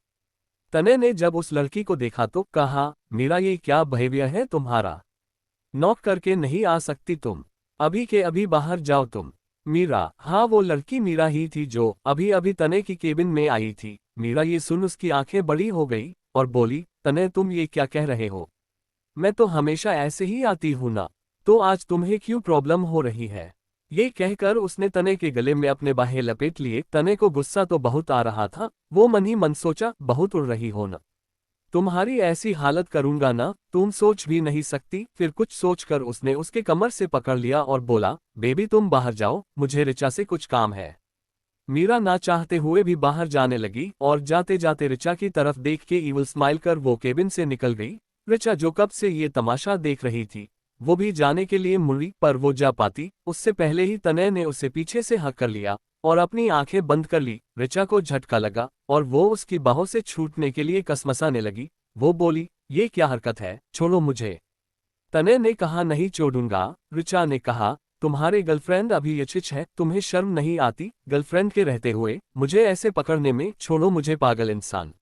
तनय ने जब उस लड़की को देखा तो कहा, मीरा ये क्या बिहेवियर है तुम्हारा? नॉक करके नहीं आ सकती तुम? अभी के अभी बाहर जाओ तुम। मीरा? हाँ वो लड़की मीरा ही थी जो अभी अभी तनय की केबिन में आई थी। मीरा ये सुन उसकी आंखें बड़ी हो गई और बोली, तनय तुम ये क्या कह रहे हो? मैं तो हमेशा ऐसे ही आती हूं ना, तो आज तुम्हें क्यों प्रॉब्लम हो रही है? ये कहकर उसने तनय के गले में अपने बाहें लपेट लिए। तनय को गुस्सा तो बहुत आ रहा था। वो मन ही मन सोचा, बहुत उड़ रही हो ना, तुम्हारी ऐसी हालत करूंगा ना, तुम सोच भी नहीं सकती। फिर कुछ सोचकर उसने उसके कमर से पकड़ लिया और बोला, बेबी तुम बाहर जाओ, मुझे ऋचा से कुछ काम है। मीरा ना चाहते हुए भी बाहर जाने लगी और जाते जाते ऋचा की तरफ देख के ईविल स्माइल कर वो केबिन से निकल गई। ऋचा जो कब से ये तमाशा देख रही थी, वो भी जाने के लिए मुड़ी, पर वो जा पाती उससे पहले ही तनय ने उसे पीछे से हक कर लिया और अपनी आंखें बंद कर ली। ऋचा को झटका लगा और वो उसकी बाहों से छूटने के लिए कसमसाने लगी। वो बोली, ये क्या हरकत है, छोड़ो मुझे। तनय ने कहा, नहीं छोड़ूंगा। ऋचा ने कहा, तुम्हारे गर्लफ्रेंड अभी यचिच है, तुम्हें शर्म नहीं आती गर्लफ्रेंड के रहते हुए मुझे ऐसे पकड़ने में? छोड़ो मुझे पागल इंसान।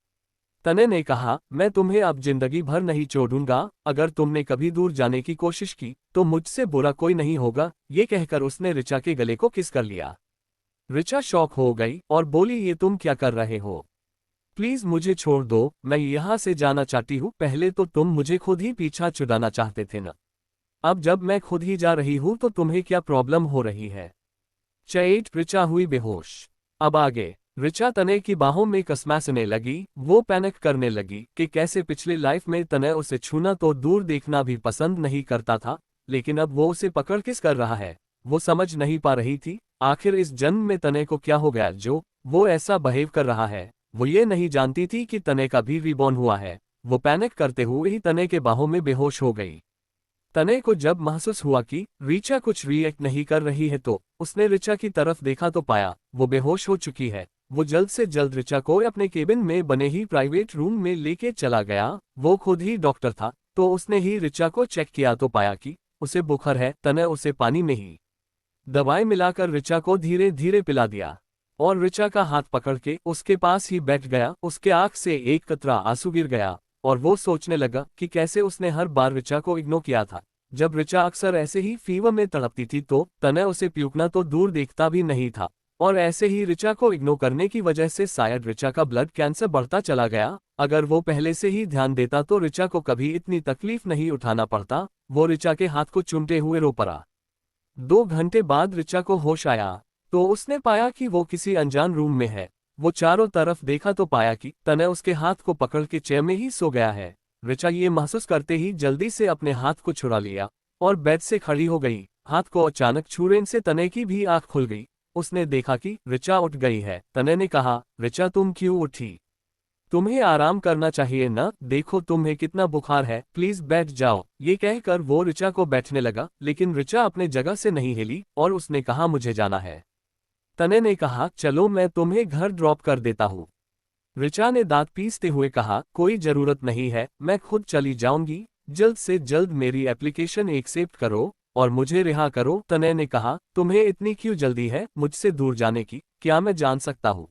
तनय ने कहा, मैं तुम्हें अब जिंदगी भर नहीं छोड़ूंगा। अगर तुमने कभी दूर जाने की कोशिश की तो मुझसे बुरा कोई नहीं होगा। ये कहकर उसने ऋचा के गले को किस कर लिया। ऋचा शॉक हो गई और बोली, ये तुम क्या कर रहे हो? प्लीज मुझे छोड़ दो, मैं यहाँ से जाना चाहती हूँ। पहले तो तुम मुझे खुद ही पीछा छुड़ाना चाहते थे ना, अब जब मैं खुद ही जा रही हूँ तो तुम्हें क्या प्रॉब्लम हो रही है? चैट ऋचा हुई बेहोश। अब आगे ऋचा तनय की बाहों में कसमासने लगी। वो पैनिक करने लगी कि कैसे पिछली लाइफ में तनय उसे छूना तो दूर देखना भी पसंद नहीं करता था, लेकिन अब वो उसे पकड़ किस कर रहा है? वो समझ नहीं पा रही थी आखिर इस जन्म में तनय को क्या हो गया जो वो ऐसा बिहेव कर रहा है। वो ये नहीं जानती थी कि तनय का भी रिबॉर्न हुआ है। वो पैनिक करते हुए ही तनय के बाहों में बेहोश हो गई। तनय को जब महसूस हुआ कि ऋचा कुछ रिएक्ट नहीं कर रही है तो उसने ऋचा की तरफ देखा तो पाया वो बेहोश हो चुकी है। वो जल्द से जल्द ऋचा को अपने केबिन में बने ही प्राइवेट रूम में लेके चला गया। वो खुद ही डॉक्टर था तो उसने ही ऋचा को चेक किया तो पाया कि उसे बुखार है। तनय उसे पानी में ही दवाई मिलाकर ऋचा को धीरे धीरे पिला दिया और ऋचा का हाथ पकड़ के उसके पास ही बैठ गया। उसके आंख से एक कतरा आंसू गिर गया और वो सोचने लगा कि कैसे उसने हर बार ऋचा को इग्नोर किया था। जब ऋचा अक्सर ऐसे ही फीवर में तड़पती थी तो तनय उसे प्यूकना तो दूर देखता भी नहीं था, और ऐसे ही ऋचा को इग्नोर करने की वजह से शायद ऋचा का ब्लड कैंसर बढ़ता चला गया। अगर वो पहले से ही ध्यान देता तो ऋचा को कभी इतनी तकलीफ नहीं उठाना पड़ता। वो ऋचा के हाथ को चूमते हुए रो पड़ा। 2 घंटे बाद ऋचा को होश आया तो उसने पाया कि वो किसी अनजान रूम में है। वो चारों तरफ देखा तो पाया कि तनय उसके हाथ को पकड़ के चेयर में ही सो गया है। ऋचा ये महसूस करते ही जल्दी से अपने हाथ को छुड़ा लिया और बेड से खड़ी हो गई। हाथ को अचानक छूने से तनय की भी आंख खुल गई। उसने देखा कि ऋचा उठ गई है। तनय ने कहा, ऋचा तुम क्यों उठी? तुम्हें आराम करना चाहिए ना, देखो तुम्हें कितना बुखार है, प्लीज बैठ जाओ। ये कहकर वो ऋचा को बैठने लगा, लेकिन ऋचा अपने जगह से नहीं हिली और उसने कहा मुझे जाना है। तनय ने कहा चलो मैं तुम्हें घर ड्रॉप कर देता हूँ। ऋचा ने दांत पीसते हुए कहा कोई जरूरत नहीं है, मैं खुद चली जाऊंगी। जल्द से जल्द मेरी एप्लीकेशन एक्सेप्ट करो और मुझे रिहा करो। तनय ने कहा तुम्हें इतनी क्यों जल्दी है मुझसे दूर जाने की, क्या मैं जान सकता हूँ?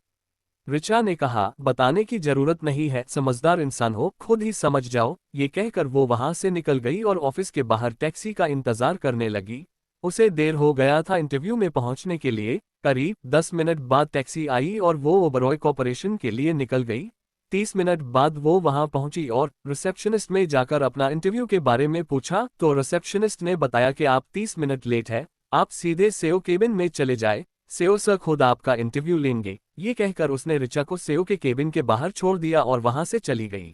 ऋचा ने कहा बताने की जरूरत नहीं है, समझदार इंसान हो, खुद ही समझ जाओ। ये कहकर वो वहां से निकल गई और ऑफिस के बाहर टैक्सी का इंतजार करने लगी। उसे देर हो गया था इंटरव्यू में पहुंचने के लिए। करीब 10 मिनट बाद टैक्सी आई और वो ओबरॉय कॉर्पोरेशन के लिए निकल गई। 30 मिनट बाद वो वहां पहुंची और रिसेप्शनिस्ट में जाकर अपना इंटरव्यू के बारे में पूछा तो रिसेप्शनिस्ट ने बताया कि आप 30 मिनट लेट है, आप सीधे सेओ केबिन में चले जाए, सेओ सर खुद आपका इंटरव्यू लेंगे। ये कहकर उसने ऋचा को सेओ के केबिन के बाहर छोड़ दिया और वहां से चली गई।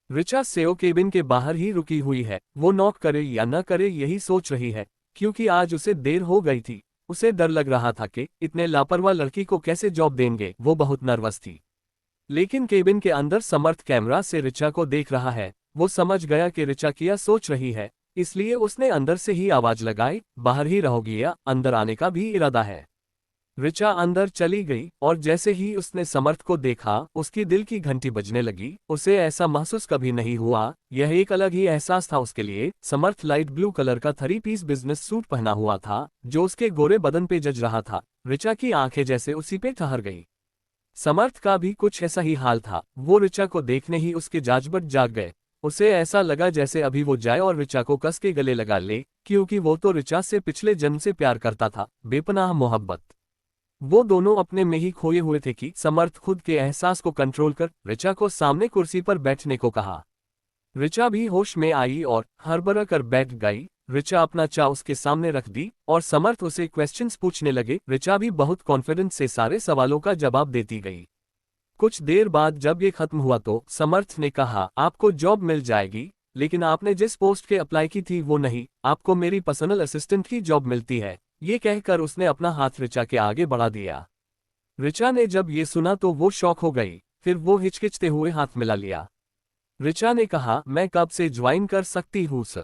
ऋचा सेओ केबिन के बाहर ही रुकी हुई है। वो नॉक करे या न करे यही सोच रही है, क्योंकि आज उसे देर हो गई थी। उसे डर लग रहा था कि इतने लापरवाह लड़की को कैसे जॉब देंगे। वो बहुत नर्वस थी। लेकिन केबिन के अंदर समर्थ कैमरा से ऋचा को देख रहा है। वो समझ गया कि ऋचा क्या सोच रही है, इसलिए उसने अंदर से ही आवाज लगाई, बाहर ही रहोगी या अंदर आने का भी इरादा है? ऋचा अंदर चली गई और जैसे ही उसने समर्थ को देखा उसकी दिल की घंटी बजने लगी। उसे ऐसा महसूस कभी नहीं हुआ, यह एक अलग ही एहसास था उसके लिए। समर्थ लाइट ब्लू कलर का 3 पीस बिजनेस सूट पहना हुआ था जो उसके गोरे बदन पे जच रहा था। ऋचा की आंखें जैसे उसी पे ठहर गई। समर्थ का भी कुछ ऐसा ही हाल था। वो ऋचा को देखने ही उसके जाजबट जाग गए। उसे ऐसा लगा जैसे अभी वो जाए और ऋचा को कस के गले लगा ले, क्योंकि वो तो ऋचा से पिछले जन्म से प्यार करता था, बेपनाह मोहब्बत। वो दोनों अपने में ही खोए हुए थे कि समर्थ खुद के एहसास को कंट्रोल कर ऋचा को सामने कुर्सी पर बैठने को कहा। ऋचा भी होश में आई और हड़बड़ा कर बैठ गई। ऋचा अपना चा उसके सामने रख दी और समर्थ उसे क्वेश्चंस पूछने लगे। ऋचा भी बहुत कॉन्फिडेंस से सारे सवालों का जवाब देती गई। कुछ देर बाद जब ये खत्म हुआ तो समर्थ ने कहा आपको जॉब मिल जाएगी, लेकिन आपने जिस पोस्ट के अप्लाई की थी वो नहीं, आपको मेरी पर्सनल असिस्टेंट की जॉब मिलती है। ये कहकर उसने अपना हाथ ऋचा के आगे बढ़ा दिया। ऋचा ने जब ये सुना तो वो शॉक हो गई, फिर वो हिचकिचते हुए हाथ मिला लिया। ऋचा ने कहा मैं कब से ज्वाइन कर सकती हूँ सर?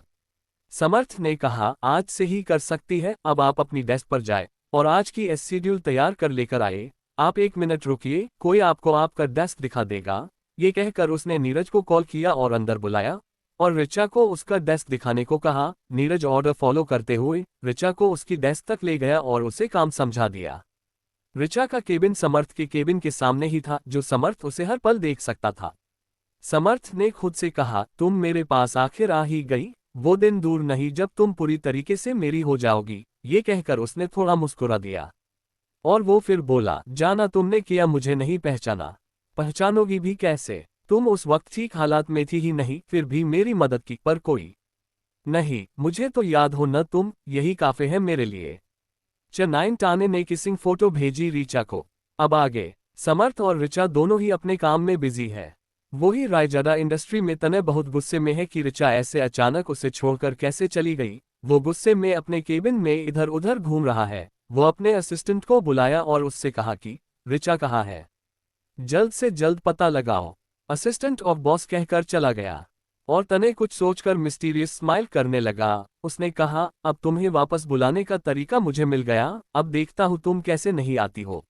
समर्थ ने कहा आज से ही कर सकती है, अब आप अपनी डेस्क पर जाए और आज की शेड्यूल तैयार कर लेकर आए। आप 1 मिनट रुकिए, कोई आपको आपका डेस्क दिखा देगा। ये कहकर उसने नीरज को कॉल किया और अंदर बुलाया और ऋचा को उसका डेस्क दिखाने को कहा। नीरज ऑर्डर फॉलो करते हुए ऋचा को उसकी डेस्क तक ले गया और उसे काम समझा दिया। ऋचा का केबिन समर्थ के केबिन के सामने ही था, जो समर्थ उसे हर पल देख सकता था। समर्थ ने खुद से कहा तुम मेरे पास आखिर आ ही गई, वो दिन दूर नहीं जब तुम पूरी तरीके से मेरी हो जाओगी। ये कहकर उसने थोड़ा मुस्कुरा दिया और वो फिर बोला जाना तुमने किया, मुझे नहीं पहचाना, पहचानोगी भी कैसे? तुम उस वक्त ठीक हालात में थी ही नहीं, फिर भी मेरी मदद की, पर कोई नहीं, मुझे तो याद हो न तुम, यही काफी है मेरे लिए। चेन्नई टाने ने किसिंग फोटो भेजी ऋचा को। अब आगे समर्थ और ऋचा दोनों ही अपने काम में बिजी है। वही रायजादा इंडस्ट्री में तनय बहुत गुस्से में है कि ऋचा ऐसे अचानक उसे छोड़कर कैसे चली गई। वो गुस्से में अपने केबिन में इधर उधर घूम रहा है। वो अपने असिस्टेंट को बुलाया और उससे कहा कि ऋचा कहाँ है, जल्द से जल्द पता लगाओ। असिस्टेंट ऑफ बॉस कहकर चला गया और तनय कुछ सोचकर मिस्टीरियस स्माइल करने लगा। उसने कहा अब तुम्हें वापस बुलाने का तरीका मुझे मिल गया, अब देखता हूँ तुम कैसे नहीं आती हो।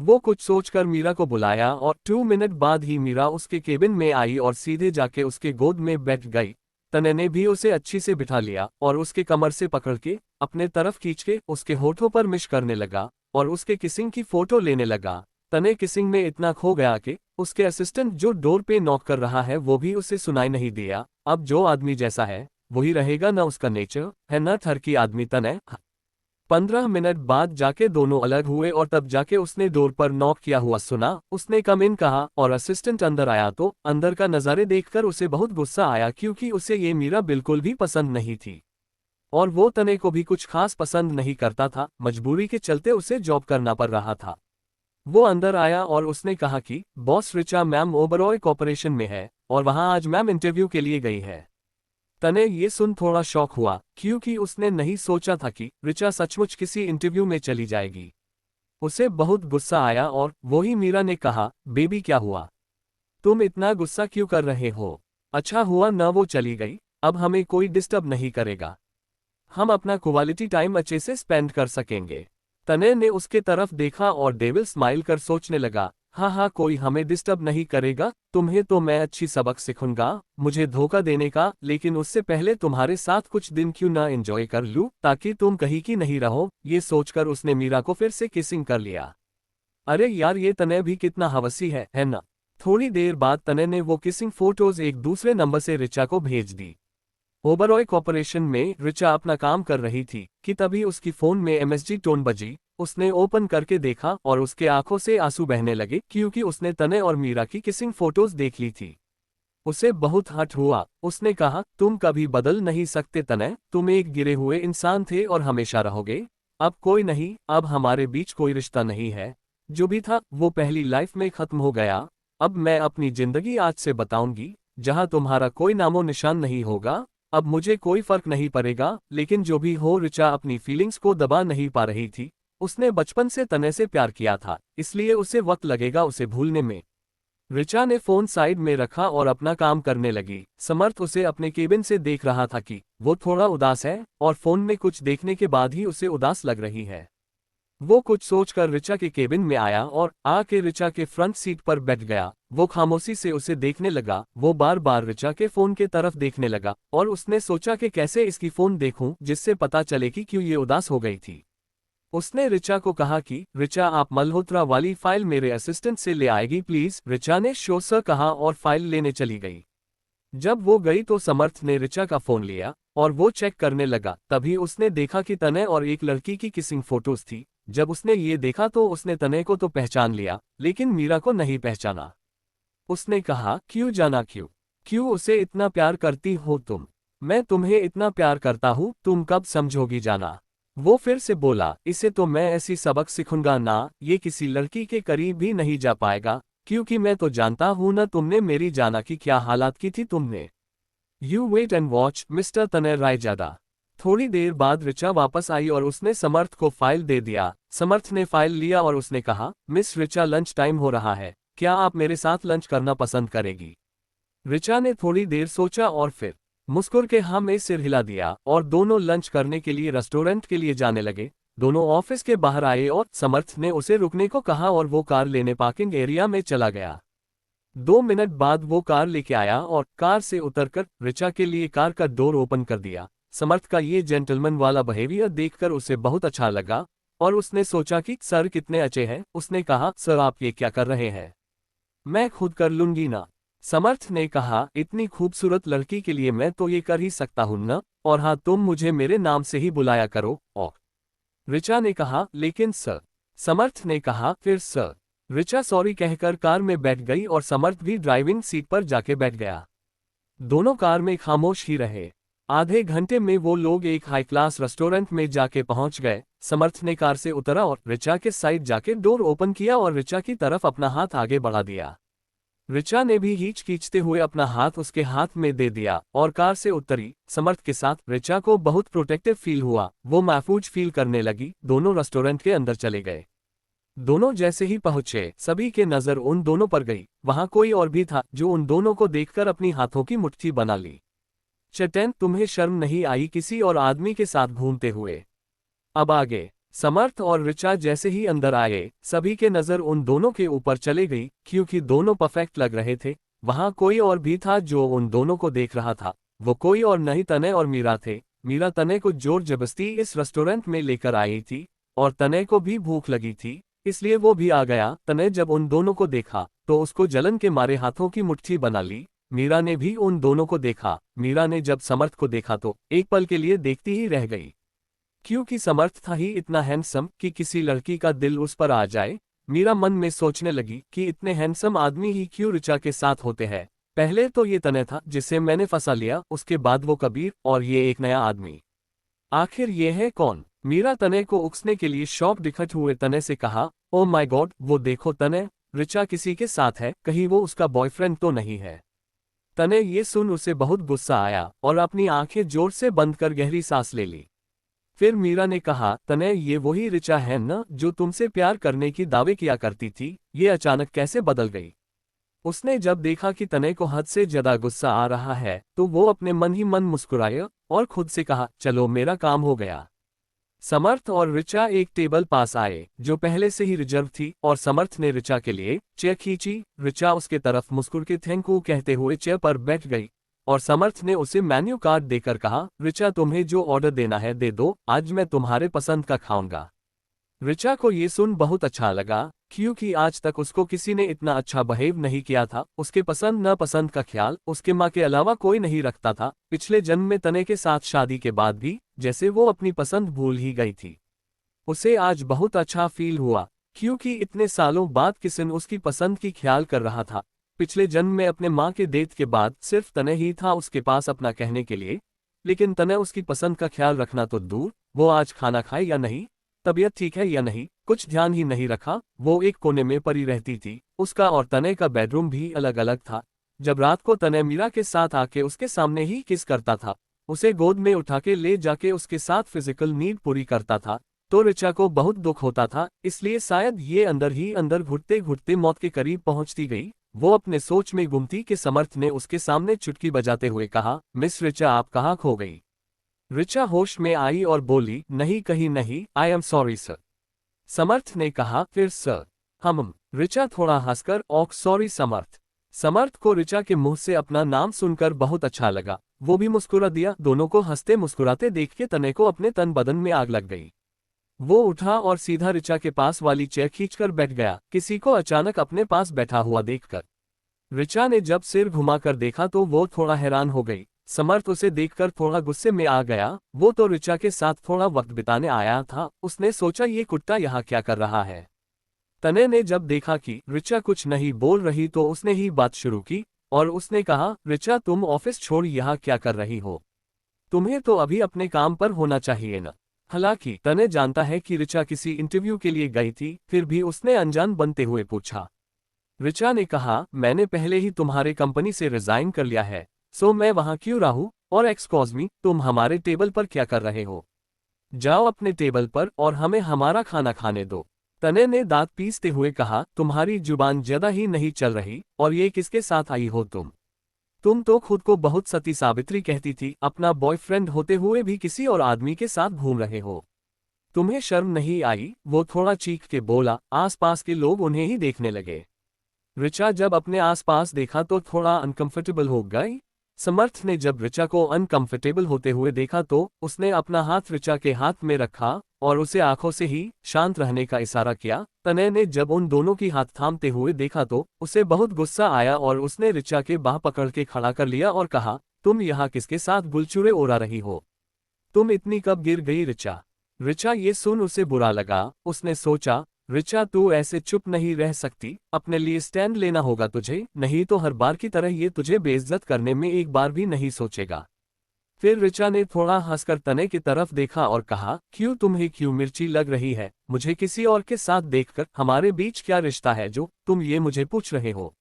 वो कुछ सोचकर मीरा को बुलाया और 2 मिनट बाद ही मीरा उसके केबिन में आई और सीधे जाके उसके गोद में बैठ गई। तनय ने भी उसे अच्छी से बिठा लिया और उसके कमर से पकड़ के अपने तरफ खींच के उसके होठों पर मिश करने लगा और उसके किसिंग की फोटो लेने लगा। तनय किसिंग में इतना खो गया कि उसके असिस्टेंट जो डोर पे नॉक कर रहा है वो भी उसे सुनाई नहीं दिया। अब जो आदमी जैसा है वही रहेगा ना उसका नेचर, है ना थर की आदमी तने। 15 मिनट बाद जाके दोनों अलग हुए और तब जाके उसने डोर पर नॉक किया हुआ सुना। उसने कम इन कहा और असिस्टेंट अंदर आया तो अंदर का नज़ारे देखकर उसे बहुत गुस्सा आया, क्योंकि उसे ये मीरा बिल्कुल भी पसंद नहीं थी और वो तने को भी कुछ खास पसंद नहीं करता था। मजबूरी के चलते उसे जॉब करना पड़ रहा था। वो अंदर आया और उसने कहा कि boss Richa ma'am Oberoi corporation में है और वहां आज मैम इंटरव्यू के लिए गई है। तने ये सुन थोड़ा शॉक हुआ, क्योंकि उसने नहीं सोचा था कि रिचा सचमुच किसी इंटरव्यू में चली जाएगी। उसे बहुत गुस्सा आया और वही मीरा ने कहा, बेबी क्या हुआ, तुम इतना गुस्सा क्यों कर रहे हो? अच्छा हुआ न वो चली गई, अब हमें कोई डिस्टर्ब नहीं करेगा, हम अपना क्वालिटी टाइम अच्छे से स्पेंड कर सकेंगे। तने ने उसके तरफ देखा और डेविल स्माइल कर सोचने लगा, हाँ हाँ कोई हमें डिस्टर्ब नहीं करेगा, तुम्हें तो मैं अच्छी सबक सिखाऊंगा मुझे धोखा देने का, लेकिन उससे पहले तुम्हारे साथ कुछ दिन क्यों ना एंजॉय कर लूं ताकि तुम कहीं की नहीं रहो। ये सोचकर उसने मीरा को फिर से किसिंग कर लिया। अरे यार ये तने भी कितना हवसी है ना। थोड़ी देर बाद तने ने वो किसिंग फोटोज एक दूसरे नंबर से रिचा को भेज दी। ओबरॉय कॉर्पोरेशन में रिचा अपना काम कर रही थी कि तभी उसकी फोन में एमएसजी टोन बजी। उसने ओपन करके देखा और उसके आंखों से आंसू बहने लगे, क्योंकि उसने तने और मीरा की किसिंग फोटोज देख ली थी। उसे बहुत हर्ट हुआ। उसने कहा, तुम कभी बदल नहीं सकते तने, तुम एक गिरे हुए इंसान थे और हमेशा रहोगे। अब कोई नहीं, अब हमारे बीच कोई रिश्ता नहीं है। जो भी था वो पहली लाइफ में खत्म हो गया। अब मैं अपनी जिंदगी आज से बताऊंगी, जहां तुम्हारा कोई नामो निशान नहीं होगा। अब मुझे कोई फर्क नहीं पड़ेगा, लेकिन जो भी हो। रिचा अपनी फीलिंग्स को दबा नहीं पा रही थी। उसने बचपन से तने से प्यार किया था, इसलिए उसे वक्त लगेगा उसे भूलने में। रिचा ने फोन साइड में रखा और अपना काम करने लगी। समर्थ उसे अपने केबिन से देख रहा था कि वो थोड़ा उदास है और फोन में कुछ देखने के बाद ही उसे उदास लग रही है। वो कुछ सोचकर रिचा के केबिन में आया और आके रिचा के फ्रंट सीट पर बैठ गया। वो खामोशी से उसे देखने लगा। वो बार बार रिचा के फोन के तरफ देखने लगा और उसने सोचा कि कैसे इसकी फोन देखूं जिससे पता चले कि क्यों ये उदास हो गई थी। उसने रिचा को कहा कि रिचा आप मल्होत्रा वाली फाइल मेरे असिस्टेंट से ले आएगी प्लीज। रिचा ने शो सर कहा और फाइल लेने चली गई। जब वो गई तो समर्थ ने रिचा का फोन लिया और वो चेक करने लगा। तभी उसने देखा कि तने और एक लड़की की किसिंग फोटोज थी। जब उसने ये देखा तो उसने तने को तो पहचान लिया, लेकिन मीरा को नहीं पहचाना। उसने कहा, क्यों जाना, क्यों उसे इतना प्यार करती हो तुम? मैं तुम्हें इतना प्यार करता हूँ, तुम कब समझोगी जाना? वो फिर से बोला, इसे तो मैं ऐसी सबक सिखूंगा ना, ये किसी लड़की के करीब भी नहीं जा पाएगा, क्योंकि मैं तो जानता हूं ना तुमने मेरी जाना की क्या हालात की थी तुमने। You wait and watch mister Tanay Raizada. थोड़ी देर बाद रिचा वापस आई और उसने समर्थ को फाइल दे दिया। समर्थ ने फाइल लिया और उसने कहा, मिस रिचा लंच टाइम हो रहा है, क्या आप मेरे साथ लंच करना पसंद करेगी? रिचा ने थोड़ी देर सोचा और फिर मुस्कुर के हाँ में सिर हिला दिया और दोनों लंच करने के लिए रेस्टोरेंट के लिए जाने लगे। दोनों ऑफिस के बाहर आए और समर्थ ने उसे रुकने को कहा और वो कार लेने पार्किंग एरिया में चला गया। 2 मिनट बाद वो कार लेके आया और कार से उतरकर रिचा के लिए कार का डोर ओपन कर दिया। समर्थ का ये जेंटलमैन वाला बिहेवियर देखकर उसे बहुत अच्छा लगा और उसने सोचा कि सर कितने अच्छे हैं। उसने कहा, सर आप ये क्या कर रहे हैं? मैं खुद कर लूंगी ना। समर्थ ने कहा, इतनी खूबसूरत लड़की के लिए मैं तो ये कर ही सकता हूं ना, और हाँ तुम मुझे मेरे नाम से ही बुलाया करो। और रिचा ने कहा, लेकिन सर। समर्थ ने कहा, फिर सर। रिचा सॉरी कहकर कार में बैठ गई और समर्थ भी ड्राइविंग सीट पर जाके बैठ गया। दोनों कार में खामोश ही रहे। आधे घंटे में वो लोग एक हाई क्लास रेस्टोरेंट में जाके पहुंच गए। समर्थ ने कार से उतरा और रिचा के साइड जाके डोर ओपन किया और रिचा की तरफ अपना हाथ आगे बढ़ा दिया। रिचा ने भी हिचकिचाते हुए अपना हाथ उसके हाथ में दे दिया और कार से उतरी। समर्थ के साथ रिचा को बहुत प्रोटेक्टिव फील हुआ। वो महफूज फील करने लगी। दोनों रेस्टोरेंट के अंदर चले गए। दोनों जैसे ही पहुंचे सभी के नजर उन दोनों पर गई। वहां कोई और भी था जो उन दोनों को देखकर अपनी हाथों की मुट्ठी बना ली। चैतन, तुम्हें शर्म नहीं आई किसी और आदमी के साथ घूमते हुए? अब आगे। समर्थ और रिचा जैसे ही अंदर आए सभी के नजर उन दोनों के ऊपर चले गई, क्योंकि दोनों परफेक्ट लग रहे थे। वहां कोई और भी था जो उन दोनों को देख रहा था। वो कोई और नहीं तनय और मीरा थे। मीरा तनय को जोर जबरदस्ती इस रेस्टोरेंट में लेकर आई थी और तनय को भी भूख लगी थी, इसलिए वो भी आ गया। तनय जब उन दोनों को देखा तो उसको जलन के मारे हाथों की मुट्ठी बना ली मीरा ने भी उन दोनों को देखा। मीरा ने जब समर्थ को देखा तो एक पल के लिए देखती ही रह गई, क्योंकि समर्थ था ही इतना हैंडसम कि किसी लड़की का दिल उस पर आ जाए। मीरा मन में सोचने लगी कि इतने हैंडसम आदमी ही क्यों ऋचा के साथ होते हैं। पहले तो ये तने था जिसे मैंने फंसा लिया, उसके बाद वो कबीर, और ये एक नया आदमी। आखिर ये है कौन? मीरा तने को उकसने के लिए शॉक दिखत हुए तने से कहा, ओ माय गॉड, वो देखो तने, ऋचा किसी के साथ है, कहीं वो उसका बॉयफ्रेंड तो नहीं है। तने ये सुन उसे बहुत गुस्सा आया और अपनी आंखें जोर से बंद कर गहरी सांस ले ली। फिर मीरा ने कहा, तने, ये वही ऋचा है न जो तुमसे प्यार करने की दावे किया करती थी, ये अचानक कैसे बदल गई? उसने जब देखा कि तने को हद से ज्यादा गुस्सा आ रहा है तो वो अपने मन ही मन मुस्कुराया और खुद से कहा, चलो मेरा काम हो गया। समर्थ और ऋचा एक टेबल पास आए जो पहले से ही रिजर्व थी और समर्थ ने ऋचा के लिए चेयर खींची। ऋचा उसके तरफ मुस्कुर के थैंक यू कहते हुए चेयर पर बैठ गई और समर्थ ने उसे मेन्यू कार्ड देकर कहा, ऋचा तुम्हें जो ऑर्डर देना है दे दो, आज मैं तुम्हारे पसंद का खाऊंगा। ऋचा को ये सुन बहुत अच्छा लगा, क्योंकि आज तक उसको किसी ने इतना अच्छा बिहेव नहीं किया था। उसके पसंद नापसंद का ख्याल उसके माँ के अलावा कोई नहीं रखता था। पिछले जन्म में तने के साथ शादी के बाद भी जैसे वो अपनी पसंद भूल ही गई थी। उसे आज बहुत अच्छा फील हुआ, क्योंकि इतने सालों बाद किसी ने उसकी पसंद की ख्याल कर रहा था। पिछले जन्म में अपने माँ के डेथ के बाद सिर्फ तने ही था उसके पास अपना कहने के लिए, लेकिन तने उसकी पसंद का ख्याल रखना तो दूर, वो आज खाना खाए या नहीं, तबीयत ठीक है या नहीं, कुछ ध्यान ही नहीं रखा। वो एक कोने में पड़ी रहती थी। उसका और तने का बेडरूम भी अलग अलग था। जब रात को तने मीरा के साथ आके उसके सामने ही किस करता था, उसे गोद में उठा के ले जाके उसके साथ फिजिकल नीड पूरी करता था, तो ऋचा को बहुत दुख होता था। इसलिए शायद ये अंदर ही अंदर घुटते घुटते मौत के करीब पहुंचती गई। वो अपने सोच में गुम थी कि समर्थ ने उसके सामने चुटकी बजाते हुए कहा, मिस ऋचा, आप कहाँ खो गई? ऋचा होश में आई और बोली, नहीं कहीं नहीं, आई एम सॉरी सर। समर्थ ने कहा, फिर सर? ऋचा थोड़ा हंसकर, ओक सॉरी समर्थ। समर्थ को ऋचा के मुंह से अपना नाम सुनकर बहुत अच्छा लगा। वो भी मुस्कुरा दिया। दोनों को हंसते मुस्कुराते देख के तने को अपने तन बदन में आग लग गई। वो उठा और सीधा ऋचा के पास वाली चेयर खींचकर बैठ गया, किसी को अचानक अपने पास बैठा हुआ देखकर। ऋचा ने जब सिर घुमाकर देखा तो वो थोड़ा हैरान हो गई। समर्थ उसे देखकर थोड़ा गुस्से में आ गया। वो तो ऋचा के साथ थोड़ा वक्त बिताने आया था। उसने सोचा ये कुत्ता यहाँ क्या कर रहा है। तने ने जब देखा कि ऋचा कुछ नहीं बोल रही तो उसने ही बात शुरू की और उसने कहा, ऋचा, तुम ऑफिस छोड़ यहाँ क्या कर रही हो? तुम्हें तो अभी अपने काम पर होना चाहिए न। हालांकि तने जानता है कि ऋचा किसी इंटरव्यू के लिए गई थी, फिर भी उसने अनजान बनते हुए पूछा। ऋचा ने कहा, मैंने पहले ही तुम्हारे कंपनी से रिजाइन कर लिया है, सो मैं वहां क्यों रहूं? और एक्सक्यूज मी, तुम हमारे टेबल पर क्या कर रहे हो? जाओ अपने टेबल पर और हमें हमारा खाना खाने दो। तने ने दांत पीसते हुए कहा, तुम्हारी जुबान ज्यादा ही नहीं चल रही, और ये किसके साथ आई हो तुम? तुम तो खुद को बहुत सती सावित्री कहती थी, अपना बॉयफ्रेंड होते हुए भी किसी और आदमी के साथ घूम रहे हो। तुम्हें शर्म नहीं आई? वो थोड़ा चीख के बोला। आसपास के लोग उन्हें ही देखने लगे। ऋचा जब अपने आसपास देखा तो थोड़ा अनकंफर्टेबल हो गई। समर्थ ने जब ऋचा को अनकंफर्टेबल होते हुए देखा तो उसने अपना हाथ ऋचा के हाथ में रखा और उसे आंखों से ही शांत रहने का इशारा किया। तने ने जब उन दोनों की हाथ थामते हुए देखा तो उसे बहुत गुस्सा आया और उसने ऋचा के बाह पकड़ के खड़ा कर लिया और कहा, तुम यहाँ किसके साथ गुलचुरे उड़ा रही हो? तुम इतनी कब गिर गई ऋचा? ऋचा ये सुन उसे बुरा लगा। उसने सोचा, ऋचा, तू ऐसे चुप नहीं रह सकती, अपने लिए स्टैंड लेना होगा तुझे, नहीं तो हर बार की तरह ये तुझे बेइज्जत करने में एक बार भी नहीं सोचेगा। फिर ऋचा ने थोड़ा हंसकर तने की तरफ देखा और कहा, क्यों, तुम्हें क्यों मिर्ची लग रही है? मुझे किसी और के साथ देखकर हमारे बीच क्या रिश्ता है जो तुम ये मुझे पूछ रहे हो?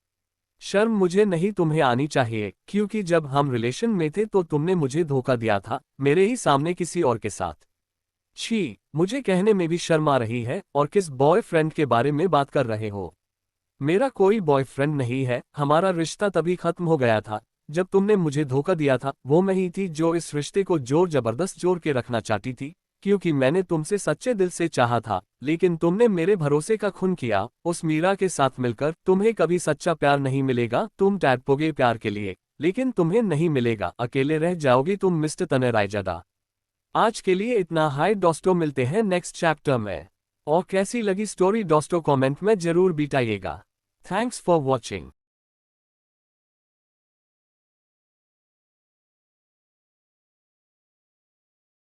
शर्म मुझे नहीं तुम्हें आनी चाहिए, क्योंकि जब हम रिलेशन में थे तो तुमने मुझे धोखा दिया था, मेरे ही सामने किसी और के साथ। छी, मुझे कहने में भी शर्म आ रही है। और किस बॉयफ्रेंड के बारे में बात कर रहे हो? मेरा कोई बॉयफ्रेंड नहीं है। हमारा रिश्ता तभी खत्म हो गया था जब तुमने मुझे धोखा दिया था। वो मैं ही थी जो इस रिश्ते को जोर जबरदस्त जोड़ के रखना चाहती थी, क्योंकि मैंने तुमसे सच्चे दिल से चाहा था, लेकिन तुमने मेरे भरोसे का खून किया। उस मीरा के साथ मिलकर तुम्हें कभी सच्चा प्यार नहीं मिलेगा। तुम तड़पोगे प्यार के लिए, लेकिन तुम्हें नहीं मिलेगा। अकेले रह जाओगी तुम, मिस्टर तने रायजादा। आज के लिए इतना। हाय दोस्तों, मिलते हैं नेक्स्ट चैप्टर में। और कैसी लगी स्टोरी दोस्तों कमेंट में जरूर बताइएगा। Thanks for watching.